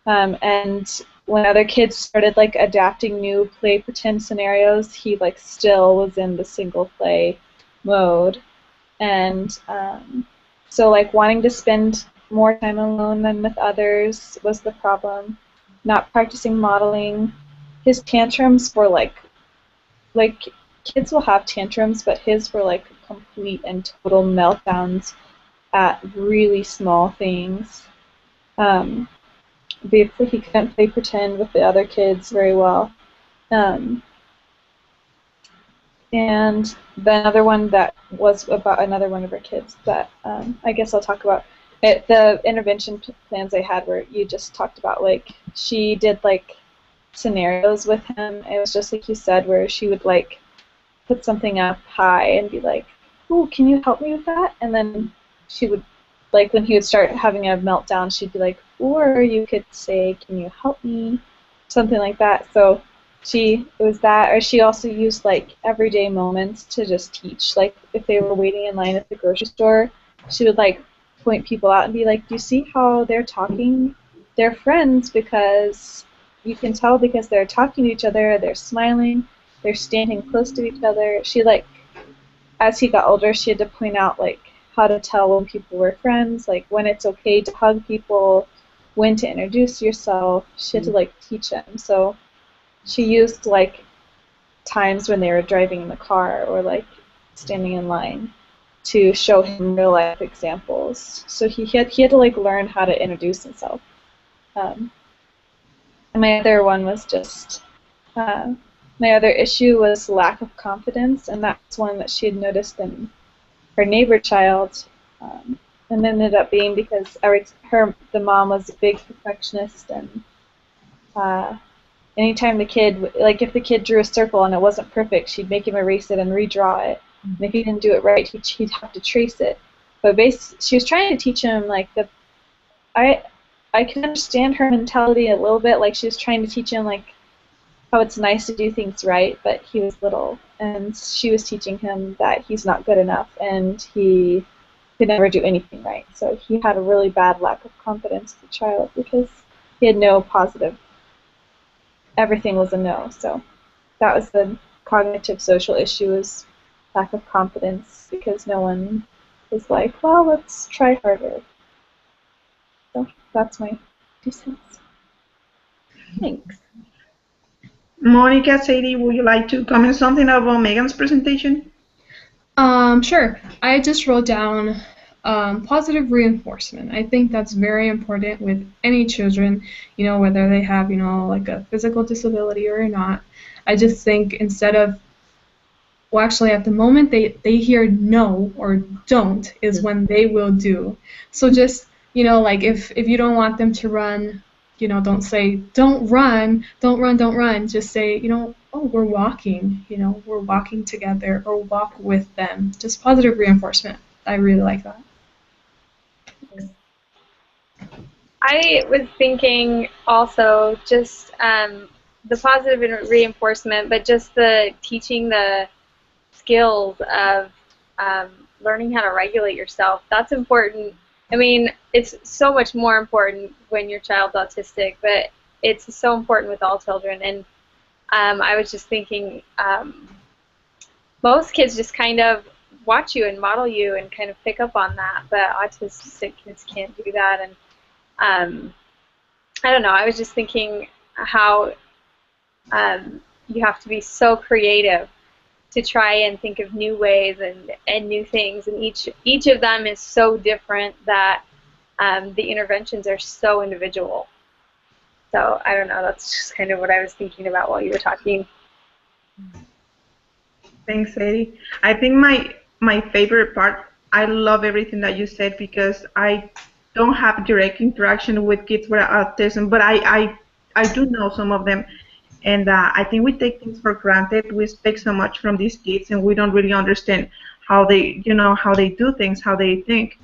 And when other kids started like adapting new play pretend scenarios, he like still was in the single play mode. And so like wanting to spend more time alone than with others was the problem. Not practicing modeling. His tantrums were like kids will have tantrums, but his were like complete and total meltdowns at really small things. Basically, he couldn't play pretend with the other kids very well. And the other one that was about another one of her kids that I guess I'll talk about. The intervention plans I had where you just talked about, like, she did, like, scenarios with him. It was just like you said, where she would, like, put something up high and be like, ooh, can you help me with that? And then she would, like, when he would start having a meltdown, she'd be like, or you could say, can you help me? Something like that. So It was that, or she also used like everyday moments to just teach. Like if they were waiting in line at the grocery store, she would like point people out and be like, "Do you see how they're talking? They're friends because you can tell because they're talking to each other, they're smiling, they're standing close to each other." She like, as he got older, she had to point out like how to tell when people were friends, like when it's okay to hug people, when to introduce yourself. She had to like teach him. So she used like times when they were driving in the car or like standing in line to show him real life examples. So he had to like learn how to introduce himself. And my other one was just my other issue was lack of confidence, and that's one that she had noticed in her neighbor child, and ended up being because the mom was a big perfectionist, and anytime the kid, like if the kid drew a circle and it wasn't perfect, she'd make him erase it and redraw it. And if he didn't do it right, he'd have to trace it. But she was trying to teach him like I can understand her mentality a little bit. Like she was trying to teach him like how it's nice to do things right, but he was little, and she was teaching him that he's not good enough and he could never do anything right. So he had a really bad lack of confidence as a child because he had no positive. Everything was a no. So that was the cognitive social issue, is lack of confidence because no one was like, well, let's try harder. So that's my 2 cents. Thanks. Monica, Sadie, would you like to comment something about Megan's presentation? Sure. I just wrote down positive reinforcement. I think that's very important with any children, whether they have, like a physical disability or not. I just think instead of, well, actually, at the moment they hear no or don't is when they will do. So just, like if you don't want them to run, don't say, don't run, don't run, don't run. Just say, oh, we're walking, we're walking together, or walk with them. Just positive reinforcement. I really like that. I was thinking also just the positive reinforcement, but just the teaching the skills of learning how to regulate yourself. That's important. I mean, it's so much more important when your child's autistic, but it's so important with all children. And I was just thinking, most kids just kind of watch you and model you and kind of pick up on that, but autistic kids can't do that. And I don't know, I was just thinking how you have to be so creative to try and think of new ways and new things, and each of them is so different that the interventions are so individual. So I don't know, that's just kind of what I was thinking about while you were talking. Thanks, Sadie. I think my favorite part, I love everything that you said because I don't have direct interaction with kids with autism, but I do know some of them. And I think we take things for granted. We expect so much from these kids, and we don't really understand how they, how they do things, how they think.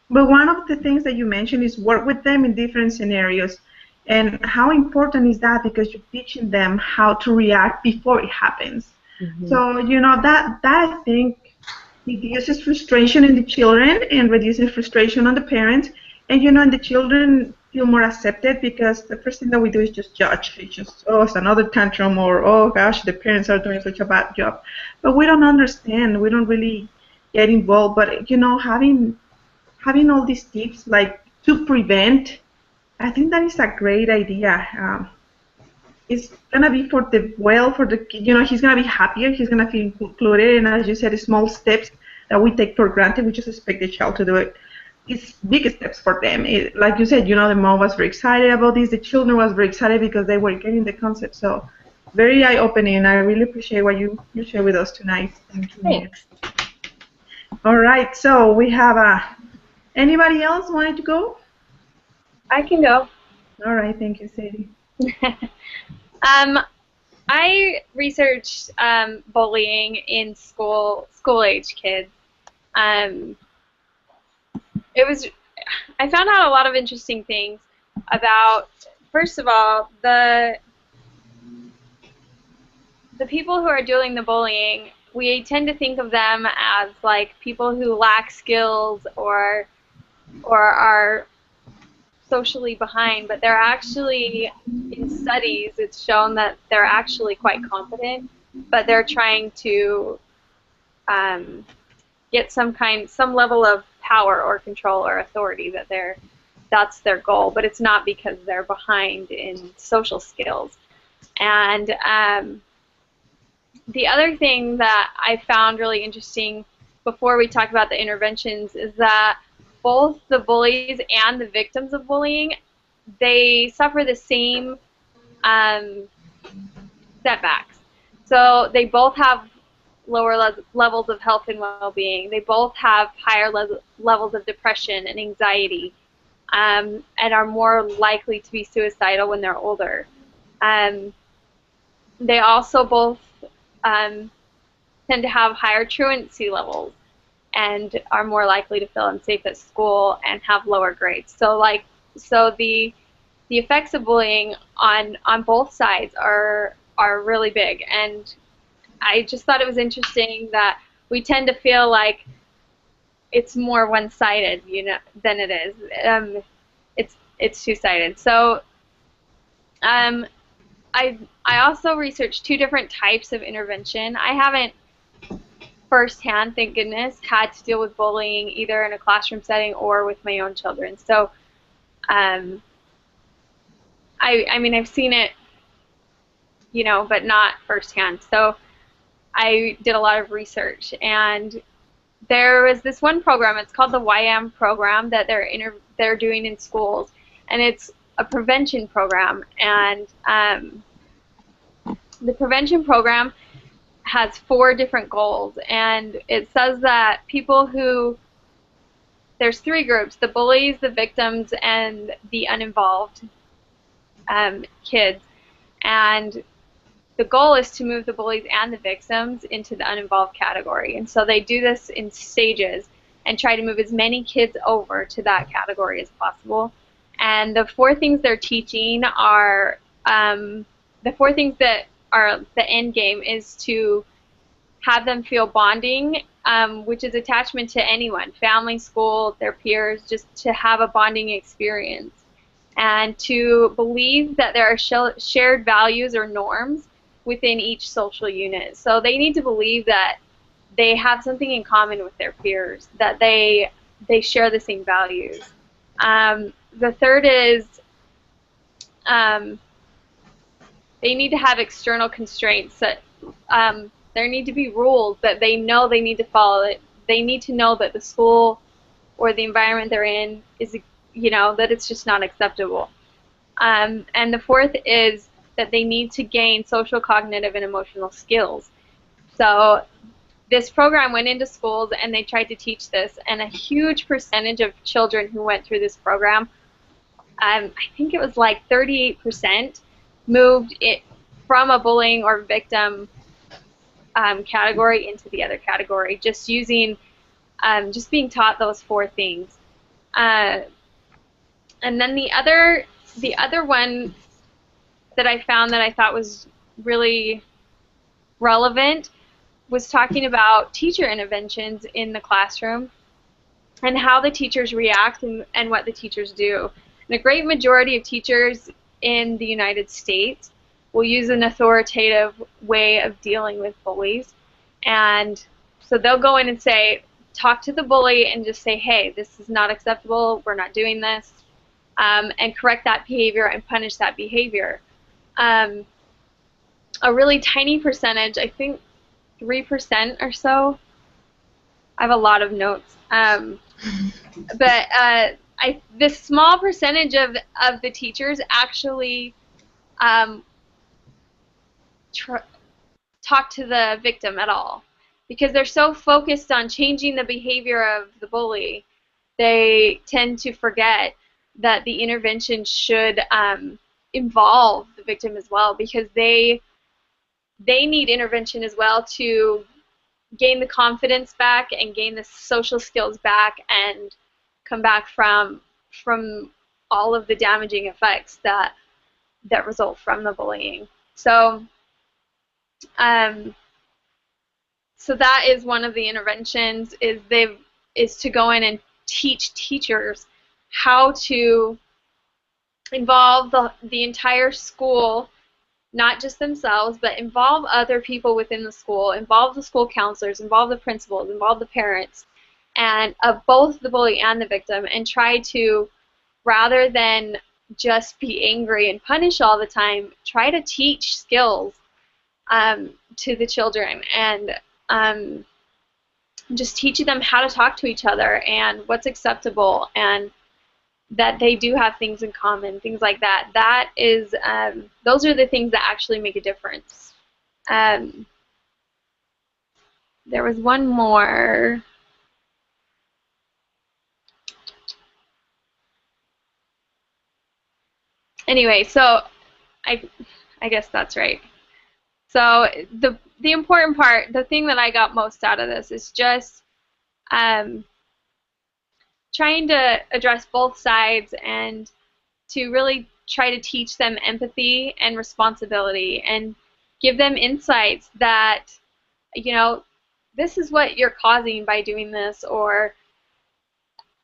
But one of the things that you mentioned is work with them in different scenarios. And how important is that? Because you're teaching them how to react before it happens. Mm-hmm. So, that I think reduces frustration in the children and reduces frustration on the parents. And, and the children feel more accepted because the first thing that we do is just judge. It's just, oh, it's another tantrum, or, oh, gosh, the parents are doing such a bad job. But we don't understand. We don't really get involved. But, having all these tips, like, to prevent, I think that is a great idea. It's going to be for the kid. He's going to be happier. He's going to feel included. And as you said, small steps that we take for granted, we just expect the child to do it. It's big steps for them. Like you said, the mom was very excited about this. The children was very excited because they were getting the concept. So very eye-opening. I really appreciate what you shared with us tonight. Thank you. Thanks. All right. So we have anybody else wanted to go? I can go. All right. Thank you, Sadie. I researched bullying in school-age kids. I found out a lot of interesting things about, first of all, the the people who are doing the bullying, we tend to think of them as like people who lack skills or are socially behind, but they're actually, in studies, it's shown that they're actually quite competent, but they're trying to get some level of power or control or authority that's their goal, but it's not because they're behind in social skills. And the other thing that I found really interesting before we talk about the interventions is that both the bullies and the victims of bullying, they suffer the same setbacks. So they both have lower levels of health and well-being. They both have higher levels of depression and anxiety, and are more likely to be suicidal when they're older. They also both tend to have higher truancy levels and are more likely to feel unsafe at school and have lower grades. So the effects of bullying on both sides are really big, and I just thought it was interesting that we tend to feel like it's more one-sided, than it is. It's two-sided. So I also researched 2 different types of intervention. I haven't firsthand, thank goodness, had to deal with bullying either in a classroom setting or with my own children. So I mean, I've seen it, but not firsthand. So I did a lot of research, and there was this one program. It's called the YM program that they're doing in schools, and it's a prevention program. And the prevention program has 4 different goals, and it says that there's 3 groups: the bullies, the victims, and the uninvolved kids. And the goal is to move the bullies and the victims into the uninvolved category. And so they do this in stages and try to move as many kids over to that category as possible. And the 4 things they're teaching are, the 4 things that are the end game is to have them feel bonding, which is attachment to anyone, family, school, their peers, just to have a bonding experience. And to believe that there are shared values or norms within each social unit. So they need to believe that they have something in common with their peers, that they share the same values. The third is they need to have external constraints. That there need to be rules that they know they need to follow. They need to know that the school or the environment they're in is, that it's just not acceptable. And the fourth is that they need to gain social, cognitive, and emotional skills. So this program went into schools and they tried to teach this, and a huge percentage of children who went through this program, I think it was like 38%, moved it from a bullying or victim category into the other category, just using, just being taught those 4 things. And then the other one that I found that I thought was really relevant was talking about teacher interventions in the classroom and how the teachers react and what the teachers do. And a great majority of teachers in the United States will use an authoritative way of dealing with bullies. And so they'll go in and say, talk to the bully and just say, hey, this is not acceptable, we're not doing this, and correct that behavior and punish that behavior. A really tiny percentage, I think 3% or so, I have a lot of notes, but this small percentage of the teachers actually talk to the victim at all, because they're so focused on changing the behavior of the bully, they tend to forget that the intervention should involve the victim as well, because they need intervention as well to gain the confidence back and gain the social skills back and come back from all of the damaging effects that result from the bullying. So So that is one of the interventions, is to go in and teach teachers how to involve the entire school, not just themselves, but involve other people within the school, involve the school counselors, involve the principals, involve the parents, and of both the bully and the victim, and try to, rather than just be angry and punish all the time, try to teach skills to the children, and just teaching them how to talk to each other and what's acceptable, and that they do have things in common, things like that. That is, those are the things that actually make a difference. There was one more. Anyway, so I guess that's right. So the important part, the thing that I got most out of this is just trying to address both sides and to really try to teach them empathy and responsibility and give them insights that, you know, this is what you're causing by doing this, or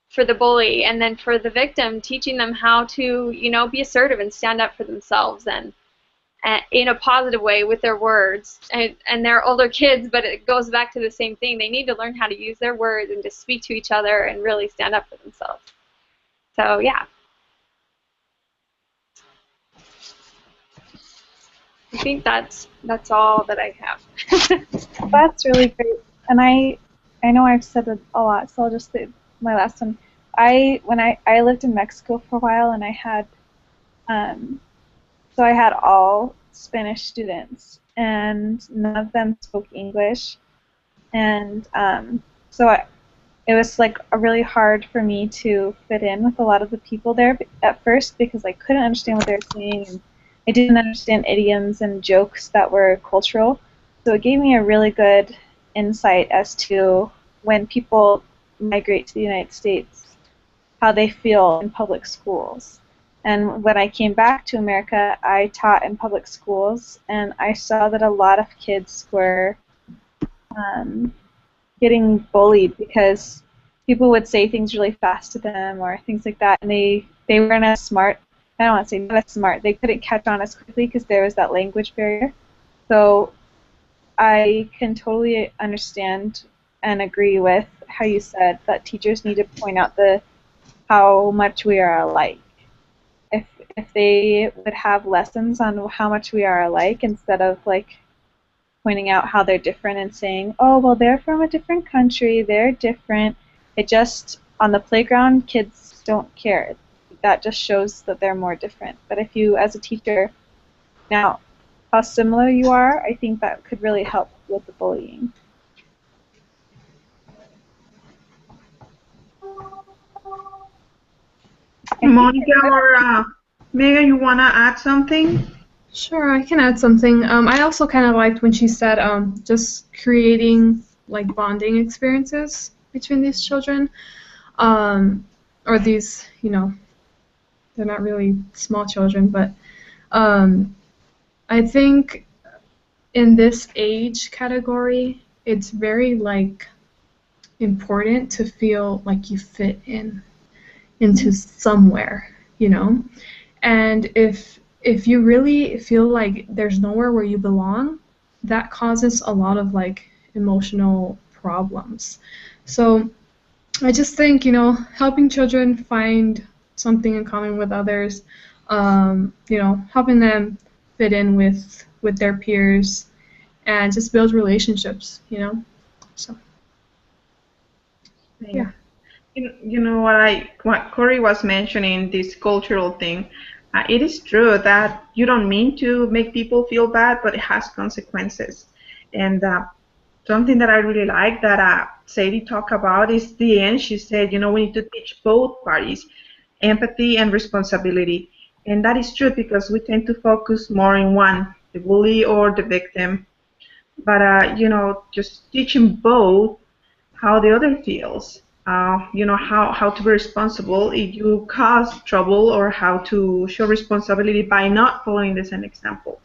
for the bully, and then for the victim, teaching them how to, you know, be assertive and stand up for themselves, and in a positive way with their words. And they're older kids, but it goes back to the same thing. They need to learn how to use their words and to speak to each other and really stand up for themselves. So yeah. I think that's all that I have. That's really great. And I know I've said it a lot, so I'll just say my last one. When I lived in Mexico for a while, and I had so I had all Spanish students, and none of them spoke English, and it was like really hard for me to fit in with a lot of the people there at first, because I couldn't understand what they were saying, and I didn't understand idioms and jokes that were cultural. So it gave me a really good insight as to when people migrate to the United States, how they feel in public schools. And when I came back to America, I taught in public schools, and I saw that a lot of kids were getting bullied because people would say things really fast to them or things like that, and they weren't as smart. I don't want to say not as smart. They couldn't catch on as quickly because there was that language barrier. So I can totally understand and agree with how you said that teachers need to point out how much we are alike. If they would have lessons on how much we are alike, instead of like pointing out how they're different and saying, oh, well, they're from a different country, they're different. It just, on the playground, kids don't care. That just shows that they're more different. But if you, as a teacher, now how similar you are, I think that could really help with the bullying. Monica or Megan, you want to add something? Sure, I can add something. I also kind of liked when she said just creating like bonding experiences between these children, or these, you know, they're not really small children, but I think in this age category, it's very like important to feel like you fit into somewhere, you know, and if you really feel like there's nowhere where you belong, that causes a lot of like emotional problems. So I just think, you know, helping children find something in common with others, you know, helping them fit in with their peers, and just build relationships, you know. So yeah. You know what Corey was mentioning, this cultural thing. It is true that you don't mean to make people feel bad, but it has consequences. And something that I really like that Sadie talked about is the end. She said, you know, we need to teach both parties empathy and responsibility. And that is true because we tend to focus more in one, the bully or the victim. But, you know, just teaching both how the other feels. You know, how to be responsible if you cause trouble, or how to show responsibility by not following the same example.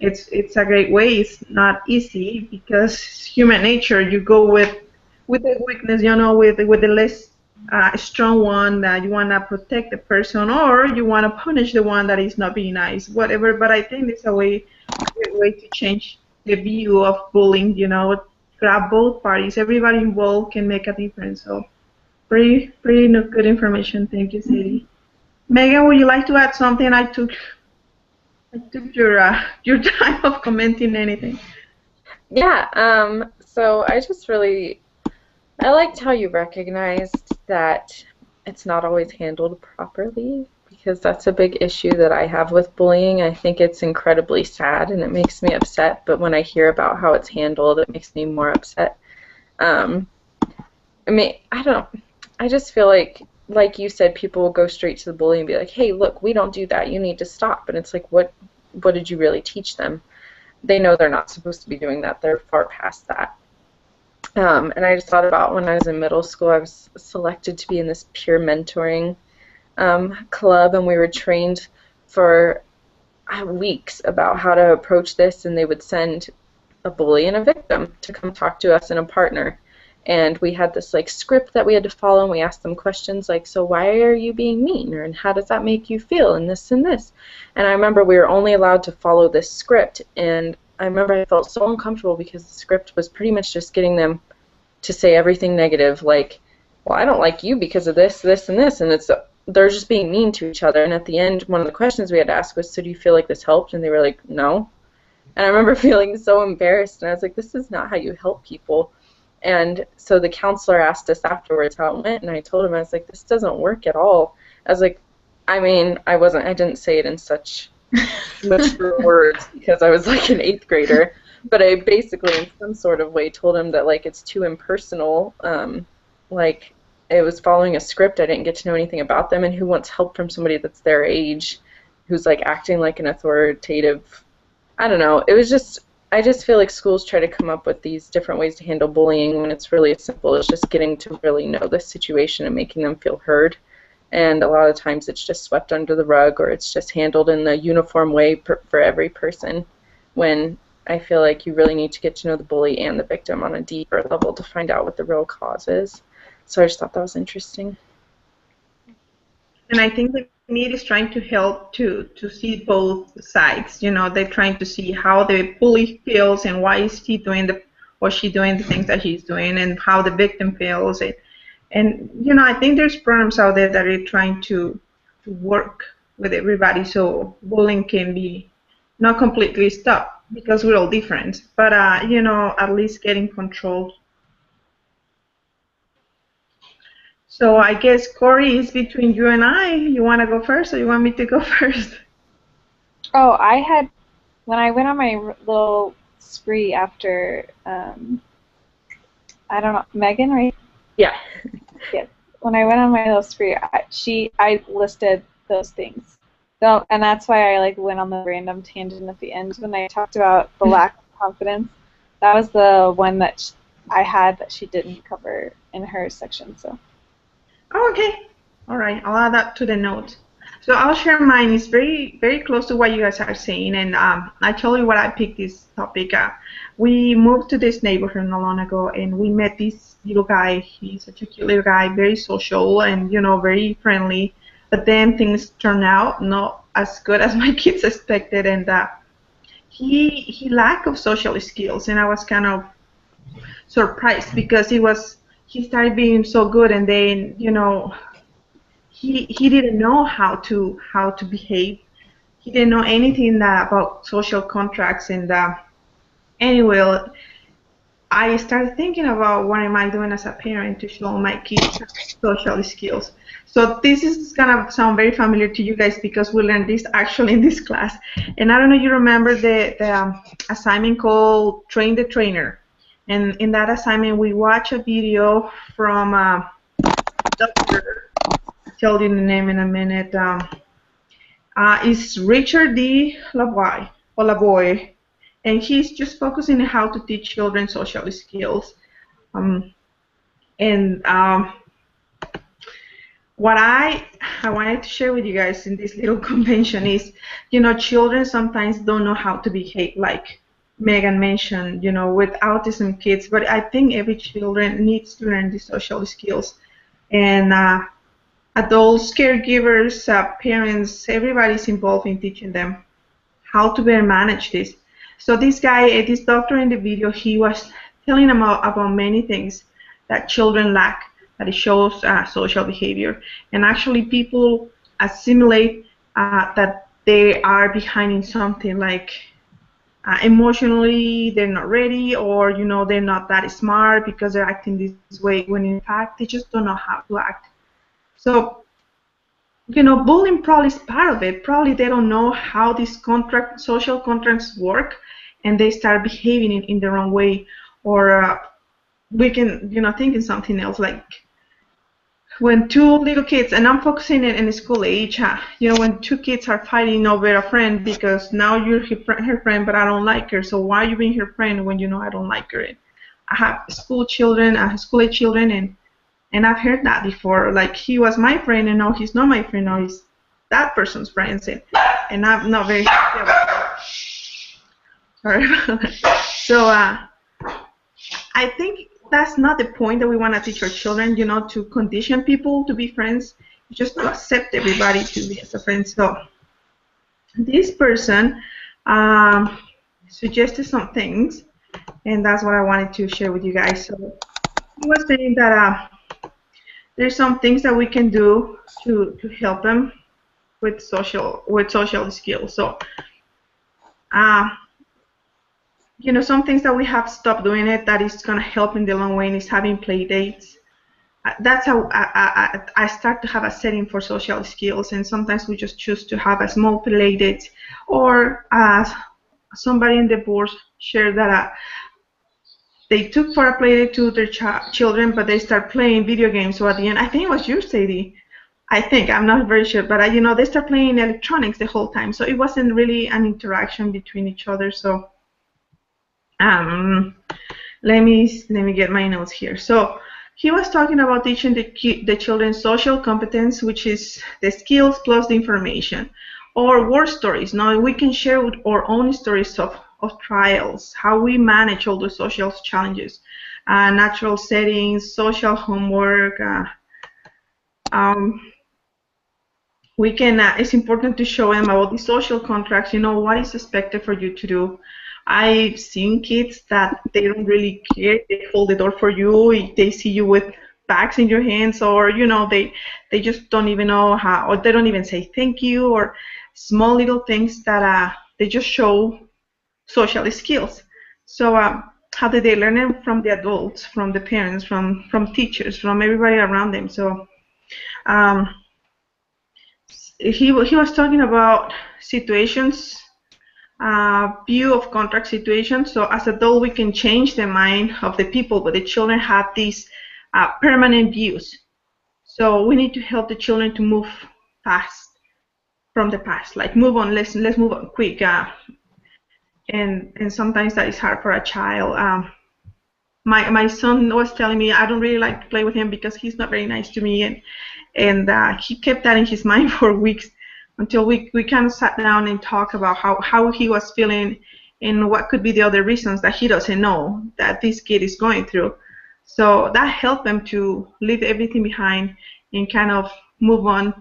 it's a great way. It's not easy because human nature. You go with the weakness, with the less strong one that you want to protect the person, or you want to punish the one that is not being nice, whatever. But I think it's a great way to change the view of bullying. Grab both parties. Everybody involved can make a difference. So pretty good information. Thank you, Sadie. Megan, would you like to add something? I took your time of commenting anything. Yeah, so I liked how you recognized that it's not always handled properly, because that's a big issue that I have with bullying. I think it's incredibly sad and it makes me upset, but when I hear about how it's handled, it makes me more upset. I mean, I don't know. I just feel like you said, people will go straight to the bully and be like, hey, look, we don't do that. You need to stop. And it's like, what did you really teach them? They know they're not supposed to be doing that. They're far past that. And I just thought about when I was in middle school, I was selected to be in this peer mentoring club, and we were trained for weeks about how to approach this, and they would send a bully and a victim to come talk to us and a partner. And we had this script that we had to follow, and we asked them questions like, so why are you being mean? And how does that make you feel? And this and this. And I remember we were only allowed to follow this script, and I remember I felt so uncomfortable because the script was pretty much just getting them to say everything negative, like, well, I don't like you because of this, this, and this, and they're just being mean to each other. And at the end, one of the questions we had to ask was, so do you feel like this helped? And they were like, no. And I remember feeling so embarrassed, and I was like, this is not how you help people. And so the counselor asked us afterwards how it went, and I told him, I was like, this doesn't work at all. I was like, I mean, I didn't say it in such mature words because I was an 8th grader, but I basically in some sort of way told him that it's too impersonal, it was following a script. I didn't get to know anything about them, and who wants help from somebody that's their age who's acting like an authoritative, I don't know. It was just, I just feel like schools try to come up with these different ways to handle bullying when it's really as simple as just getting to really know the situation and making them feel heard. And a lot of times it's just swept under the rug, or it's just handled in the uniform way for every person, when I feel like you really need to get to know the bully and the victim on a deeper level to find out what the real cause is. So I just thought that was interesting. And I think the need is trying to help to see both sides. They're trying to see how the bully feels and why is he doing or she doing the things that he's doing, and how the victim feels. And I think there's programs out there that are trying to work with everybody so bullying can be not completely stopped, because we're all different, but at least getting controlled. So I guess, Corey, it's between you and I. You want to go first, or you want me to go first? Oh, when I went on my little spree after, I don't know, Megan, right? Yeah. Yeah. When I went on my little spree, I listed those things. So, and that's why I went on the random tangent at the end when I talked about the lack of confidence. That was the one that I had that she didn't cover in her section. So. Oh, okay. All right. I'll add that to the notes. So I'll share mine. It's very, very close to what you guys are saying, and I told you what I picked this topic. We moved to this neighborhood not long ago, and we met this little guy. He's such a cute little guy, very social and very friendly. But then things turned out not as good as my kids expected, and he lacked of social skills, and I was kind of surprised because he started being so good, and then he didn't know how to behave. He didn't know anything about social contracts, and anyway, I started thinking about what am I doing as a parent to show my kids social skills. So this is gonna sound very familiar to you guys because we learned this actually in this class. And I don't know if you remember the assignment called Train the Trainer. And in that assignment, we watch a video from Dr. I'll tell you the name in a minute. It's Richard D. Lavoie, and he's just focusing on how to teach children social skills. what I wanted to share with you guys in this little convention is, children sometimes don't know how to behave, like Megan mentioned, with autism kids. But I think every children needs to learn the social skills, and adults, caregivers, parents, everybody's involved in teaching them how to better manage this. So this guy, this doctor in the video, he was telling about many things that children lack, that it shows social behavior. And actually people assimilate that they are behind in something, like emotionally they're not ready, or they're not that smart because they're acting this way, when in fact they just don't know how to act. So bullying probably is part of it. Probably they don't know how these social contracts work, and they start behaving in the wrong way. Or we can, think in something else, like when two little kids, and I'm focusing in the school age, when two kids are fighting over a friend because now you're her friend, but I don't like her, so why are you being her friend when I don't like her? I have school age children, and I've heard that before. Like, he was my friend, and now he's not my friend. Now he's that person's friend, and I'm not very happy about that. Sorry about that. So I think that's not the point that we want to teach our children. To condition people to be friends, just to accept everybody to be as a friend. So this person suggested some things, and that's what I wanted to share with you guys. So he was saying that there's some things that we can do to help them with social skills. So, some things that we have stopped doing it that is going to help in the long run is having play dates. That's how I start to have a setting for social skills, and sometimes we just choose to have a small play date, or somebody in the board shared that they took for a play date to their children, but they start playing video games. So at the end, I think it was you, Sadie. I think, I'm not very sure, but they start playing electronics the whole time. So it wasn't really an interaction between each other. So let me get my notes here. So he was talking about teaching the children social competence, which is the skills plus the information, or war stories. Now we can share with our own stories of trials, how we manage all the social challenges, natural settings, social homework. We can. It's important to show them about the social contracts. What is expected for you to do. I've seen kids that they don't really care. They hold the door for you. They see you with bags in your hands, or they just don't even know how, or they don't even say thank you, or small little things that they just show social skills. So how did they learn it? From the adults, from the parents, from teachers, from everybody around them. So he was talking about situations, view of contract situations. So as adult, we can change the mind of the people, but the children have these permanent views. So we need to help the children to move fast from the past, like move on. Let's move on quick. And sometimes that is hard for a child. My son was telling me I don't really like to play with him because he's not very nice to me, and he kept that in his mind for weeks, until we kind of sat down and talked about how he was feeling and what could be the other reasons that he doesn't know that this kid is going through. So that helped them to leave everything behind and kind of move on.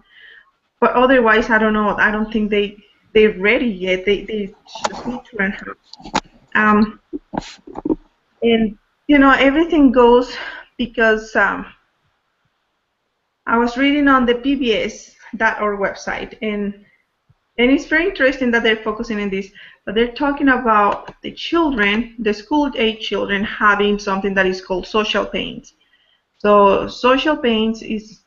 But otherwise, I don't know. I don't think they're ready yet. They just need to learn how. And everything goes because I was reading on the PBS.org website, and it's very interesting that they're focusing on this. But they're talking about the children, the school-age children, having something that is called social pains. So social pains is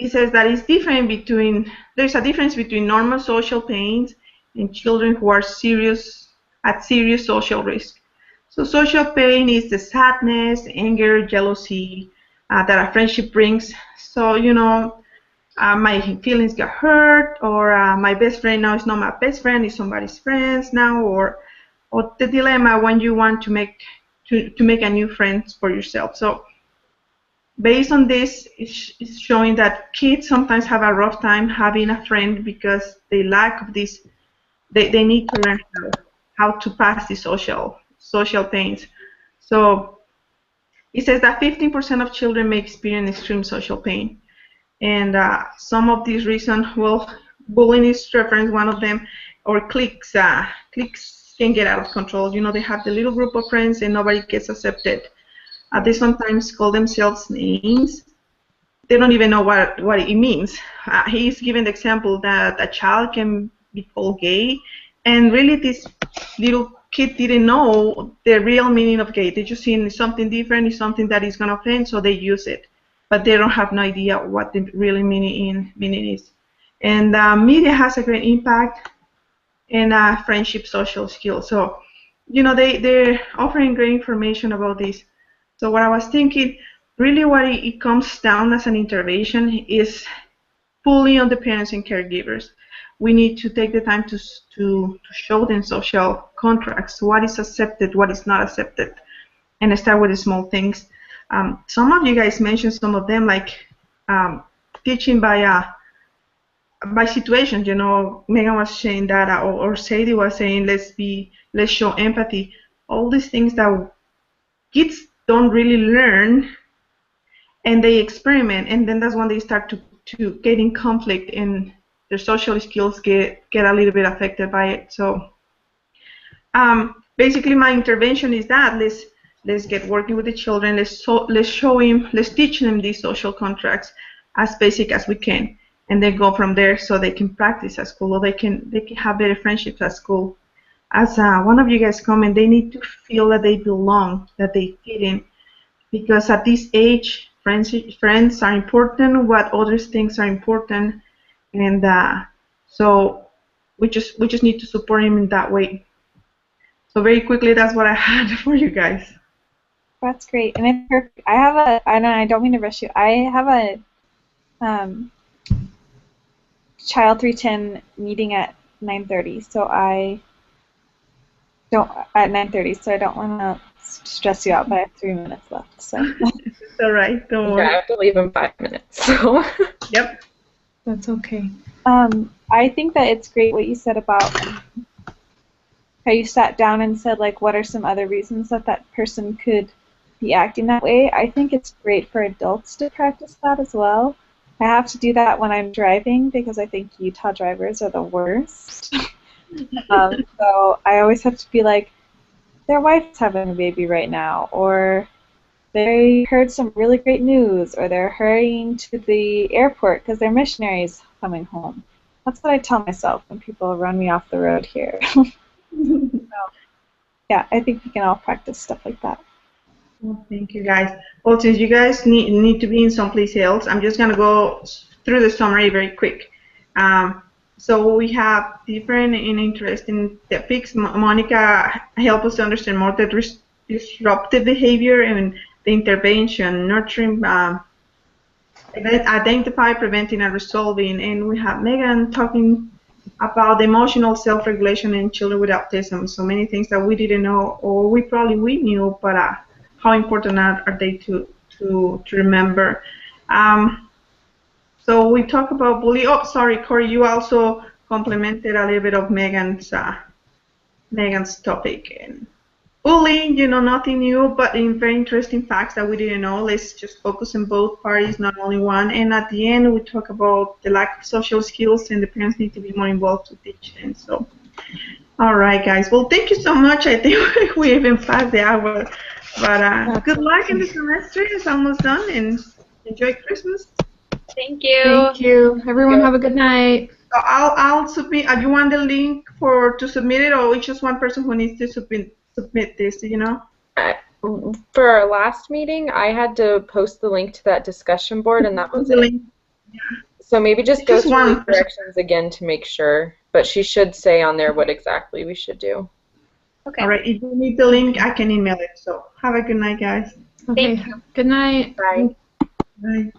it says that it's different between, there's a difference between normal social pains and children who are at serious social risk. So social pain is the sadness, anger, jealousy that a friendship brings. So my feelings got hurt, or my best friend now is not my best friend, it's somebody's friends now, or the dilemma when you want to make a new friend for yourself. So based on this, it's showing that kids sometimes have a rough time having a friend because they lack of this. They need to learn how to pass the social pains. So it says that 15% of children may experience extreme social pain. And some of these reasons, well, bullying is reference one of them, or cliques. Cliques can get out of control. You know, they have the little group of friends and nobody gets accepted. They sometimes call themselves names. They don't even know what it means. He's given the example that a child can be called gay, and really this little kid didn't know the real meaning of gay. They just seen something different, is something that is going to offend, so they use it. But they don't have no idea what the real meaning is. And media has a great impact in friendship social skills. So, you know, they're offering great information about this. So what I was thinking, really what it comes down as an intervention is fully on the parents and caregivers. We need to take the time to show them social contracts, what is accepted, what is not accepted, and start with the small things. Some of you guys mentioned some of them, like teaching by situations. You know, Megan was saying that, or Sadie was saying, let's show empathy. All these things that kids don't really learn, and they experiment, and then that's when they start to get in conflict, and their social skills get a little bit affected by it. So basically my intervention is that let's get working with the children, let's teach them these social contracts as basic as we can, and then go from there so they can practice at school, or they can have better friendships at school. As one of you guys commented, they need to feel that they belong, that they fit in, because at this age, friends are important, what other things are important, and so we just need to support him in that way. So very quickly, that's what I had for you guys. That's great, and it's perfect. I don't mean to rush you. I have a Child 310 meeting at 9:30, so I don't want to stress you out, but I have 3 minutes left. So it's all right. Don't worry. Yeah, I have to leave in 5 minutes. So. Yep. That's okay. I think that it's great what you said about how you sat down and said, like, what are some other reasons that person could be acting that way. I think it's great for adults to practice that as well. I have to do that when I'm driving because I think Utah drivers are the worst. So I always have to be like, their wife's having a baby right now, or they heard some really great news, or they're hurrying to the airport because their missionary is coming home. That's what I tell myself when people run me off the road here. So, yeah, I think we can all practice stuff like that. Well, thank you, guys. Well, since you guys need to be in someplace else, I'm just going to go through the summary very quick. So we have different and interesting topics. Monica helped us to understand more the disruptive behavior and the intervention, nurturing, identify, preventing, and resolving. And we have Megan talking about the emotional self-regulation in children with autism. So many things that we didn't know, or we knew, but how important are they to remember. So we talk about bullying. Oh, sorry, Corey, you also complemented a little bit of Megan's topic. And bullying, nothing new, but in very interesting facts that we didn't know. Let's just focus on both parties, not only one. And at the end, we talk about the lack of social skills, and the parents need to be more involved to teach them. So, all right, guys. Well, thank you so much. I think we even passed the hour. But good luck in the semester. It's almost done, and enjoy Christmas. Thank you. Thank you. Everyone have a good night. So I'll submit. Do you want the link to submit it, or it's just one person who needs to submit this? Do you know? For our last meeting, I had to post the link to that discussion board, and that was it. Yeah. So maybe just go through one the directions again to make sure. But she should say on there what exactly we should do. Okay. All right. If you need the link, I can email it. So have a good night, guys. Okay. Good night. Bye. Bye.